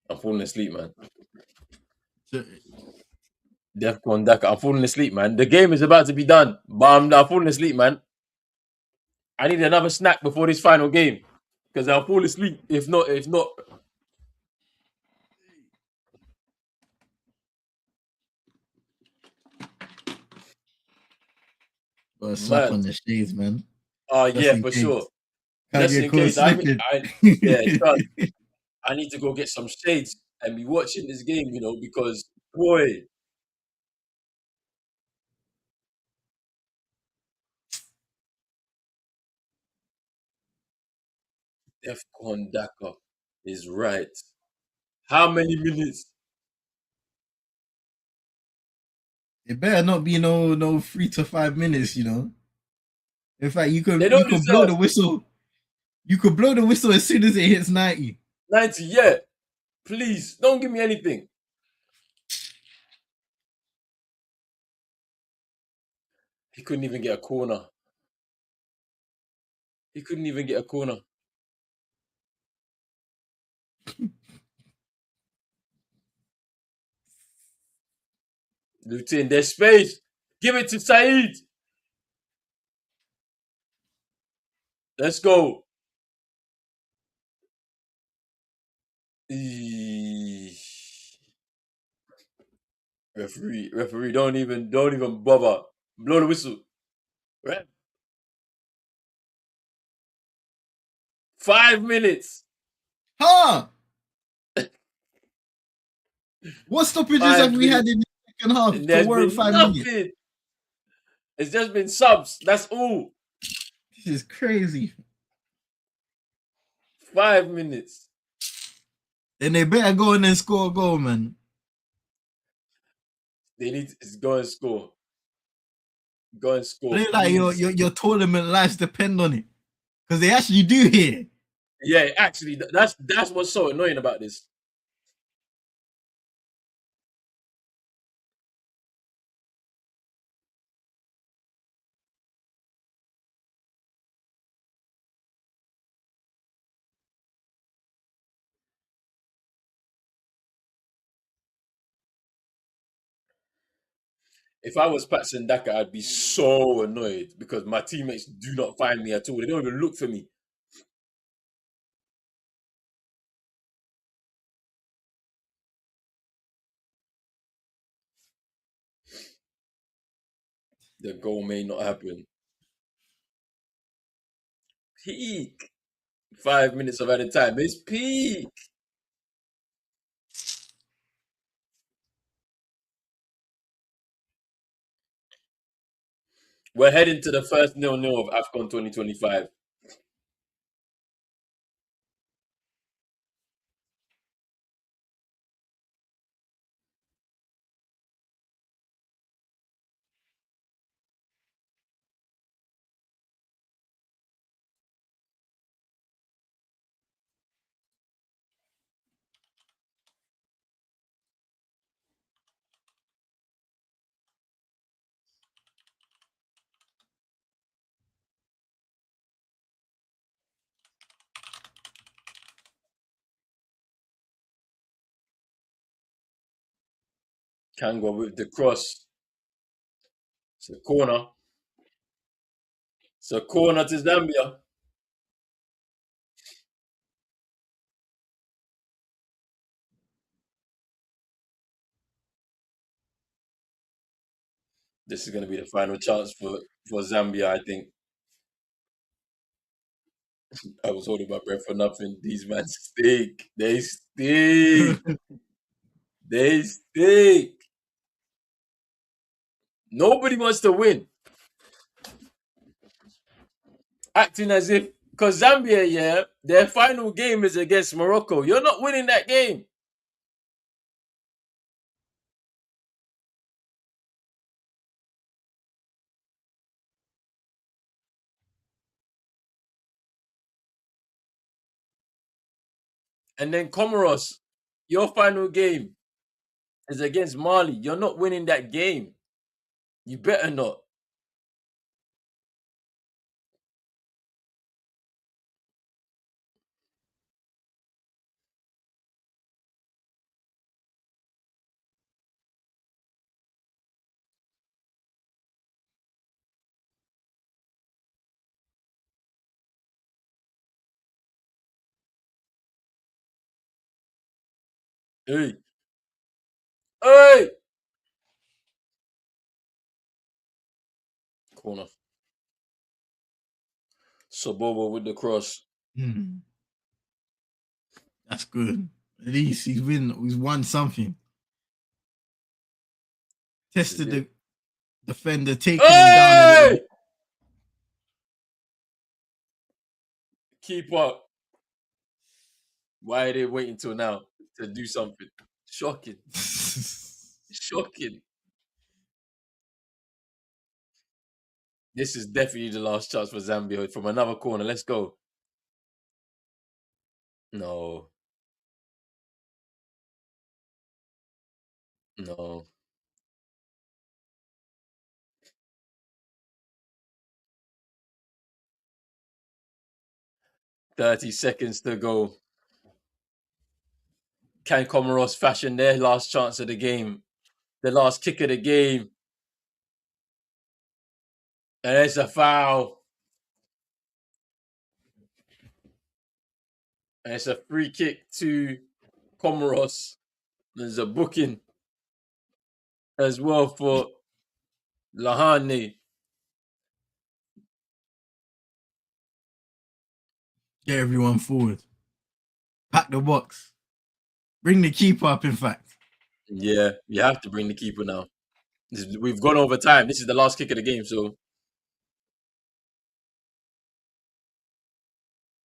Speaker 1: I'm falling asleep, man. Defcon Daka. I'm falling asleep, man. The game is about to be done, but I'm falling asleep, man. I need another snack before this final game because I'll fall asleep. If not,
Speaker 2: got a slap
Speaker 1: mad.
Speaker 2: on the shades, man.
Speaker 1: Oh
Speaker 2: Just
Speaker 1: yeah,
Speaker 2: in
Speaker 1: for
Speaker 2: case.
Speaker 1: sure.
Speaker 2: Can't
Speaker 1: Just
Speaker 2: get
Speaker 1: in
Speaker 2: caught
Speaker 1: case,
Speaker 2: slipping.
Speaker 1: yeah, trust. I need to go get some shades and be watching this game, because boy, Defcon Daka is right. How many minutes?
Speaker 2: It better not be no 3 to 5 minutes, you know. In fact, you
Speaker 1: They
Speaker 2: could you
Speaker 1: don't
Speaker 2: could blow
Speaker 1: deserve
Speaker 2: the whistle. You could blow the whistle as soon as it hits 90.
Speaker 1: 90 yet. Please, don't give me anything. He couldn't even get a corner. He couldn't even get a corner. Lutin, there's space. Give it to Saeed. Let's go. Eesh. Referee, don't even bother. Blow the whistle. Ref. 5 minutes.
Speaker 2: Huh? What stoppages have we
Speaker 1: 5 minutes.
Speaker 2: had in the second half
Speaker 1: And
Speaker 2: to
Speaker 1: there's
Speaker 2: warrant
Speaker 1: been
Speaker 2: 5 minutes?
Speaker 1: nothing. It's just been subs. That's all.
Speaker 2: This is crazy.
Speaker 1: 5 minutes.
Speaker 2: Then they better go in and score a goal, man.
Speaker 1: They need to go and score. Go and
Speaker 2: I
Speaker 1: score,
Speaker 2: think like
Speaker 1: please.
Speaker 2: your tournament lives depend on it because they actually do here.
Speaker 1: Yeah, actually, that's what's so annoying about this. If I was Patson Daka, I'd be so annoyed because my teammates do not find me at all. They don't even look for me. The goal may not happen. Peak. 5 minutes of added time. It's peak. We're heading to the first 0-0 of Afcon 2025. Kangwa with the cross. It's a corner. It's a corner to Zambia. This is going to be the final chance for Zambia, I think. I was holding my breath for nothing. These men stink. They stink. They stink. Nobody wants to win. Acting as if, because Zambia, yeah, their final game is against Morocco. You're not winning that game. And then Comoros, your final game is against Mali. You're not winning that game. You better not. Hey, hey! Corner. Sobobo with the cross.
Speaker 2: Hmm, that's good. At least he's won something.
Speaker 1: This is
Speaker 2: Tested
Speaker 1: it.
Speaker 2: the defender, taking him down a little
Speaker 1: Hey!
Speaker 2: bit.
Speaker 1: Keep up. Why are they waiting till now to do something? Shocking. Shocking. This is definitely the last chance for Zambia from another corner. Let's go. No, no. 30 seconds to go. Can Comoros fashion their last chance of the game? The last kick of the game. And it's a foul. And it's a free kick to Comoros. There's a booking as well for Lahane.
Speaker 2: Get everyone forward. Pack the box. Bring the keeper up, in fact.
Speaker 1: Yeah, you have to bring the keeper now. We've gone over time. This is the last kick of the game, so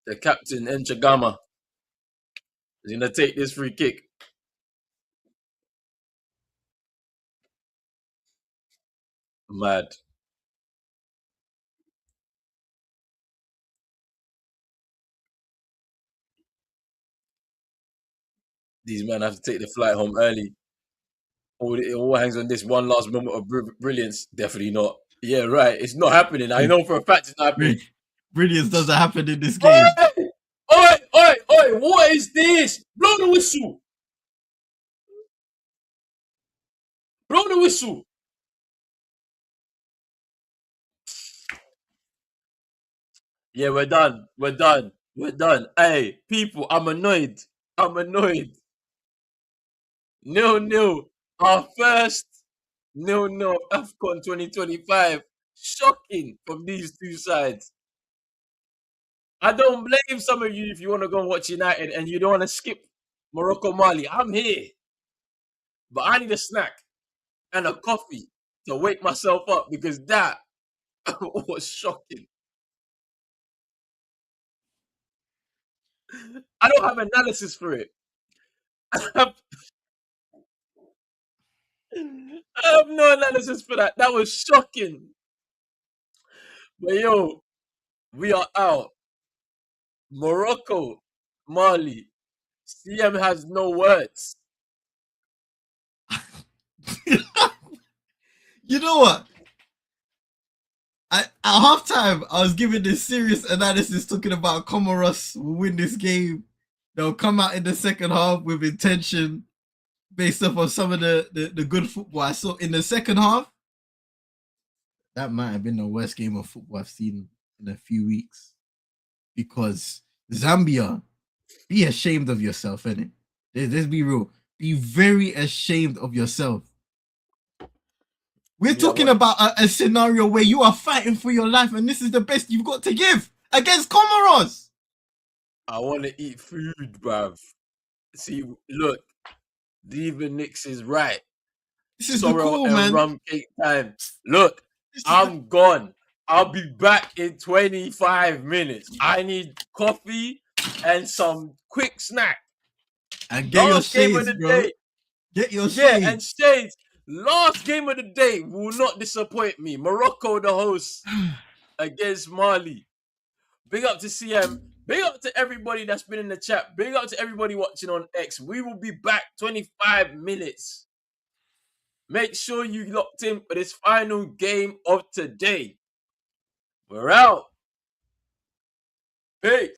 Speaker 1: the captain Enchagama is going to take this free kick. Mad. These men have to take the flight home early. It all hangs on this one last moment of brilliance. Definitely not. Yeah, right. It's not happening. I know for a fact it's not happening.
Speaker 2: Brilliance doesn't happen in this
Speaker 1: Oi!
Speaker 2: game.
Speaker 1: Oi! Oi! Oi! What is this? Blow the whistle! Blow the whistle! Yeah, we're done. We're done. We're done. Hey, people, I'm annoyed. I'm annoyed. 0-0. Our first 0-0 Afcon 2025. Shocking from these two sides. I don't blame some of you if you want to go and watch United and you don't want to skip Morocco Mali. I'm here. But I need a snack and a coffee to wake myself up because that was shocking. I don't have analysis for it. I have no analysis for that. That was shocking. But yo, we are out. Morocco, Mali. CM has no words.
Speaker 2: You know what? At halftime, I was giving this serious analysis talking about Comoros will win this game. They'll come out in the second half with intention based off of some of the good football I saw in the second half. That might have been the worst game of football I've seen in a few weeks. Because Zambia, be ashamed of yourself, innit? Let's be real. Be very ashamed of yourself. We're talking about a scenario where you are fighting for your life and this is the best you've got to give against Comoros.
Speaker 1: I want to eat food, bruv. See, look, Diva Nix is right.
Speaker 2: This is
Speaker 1: Sorrel
Speaker 2: the call,
Speaker 1: and
Speaker 2: man.
Speaker 1: rum cake time. Look, I'm gone. I'll be back in 25 minutes. I need coffee and some quick snack.
Speaker 2: And get your shades, bro.
Speaker 1: Day.
Speaker 2: Get your shades.
Speaker 1: Yeah, and shades. Last game of the day will not disappoint me. Morocco, the host, against Mali. Big up to CM. Big up to everybody that's been in the chat. Big up to everybody watching on X. We will be back 25 minutes. Make sure you locked in for this final game of today. We're out. Peace.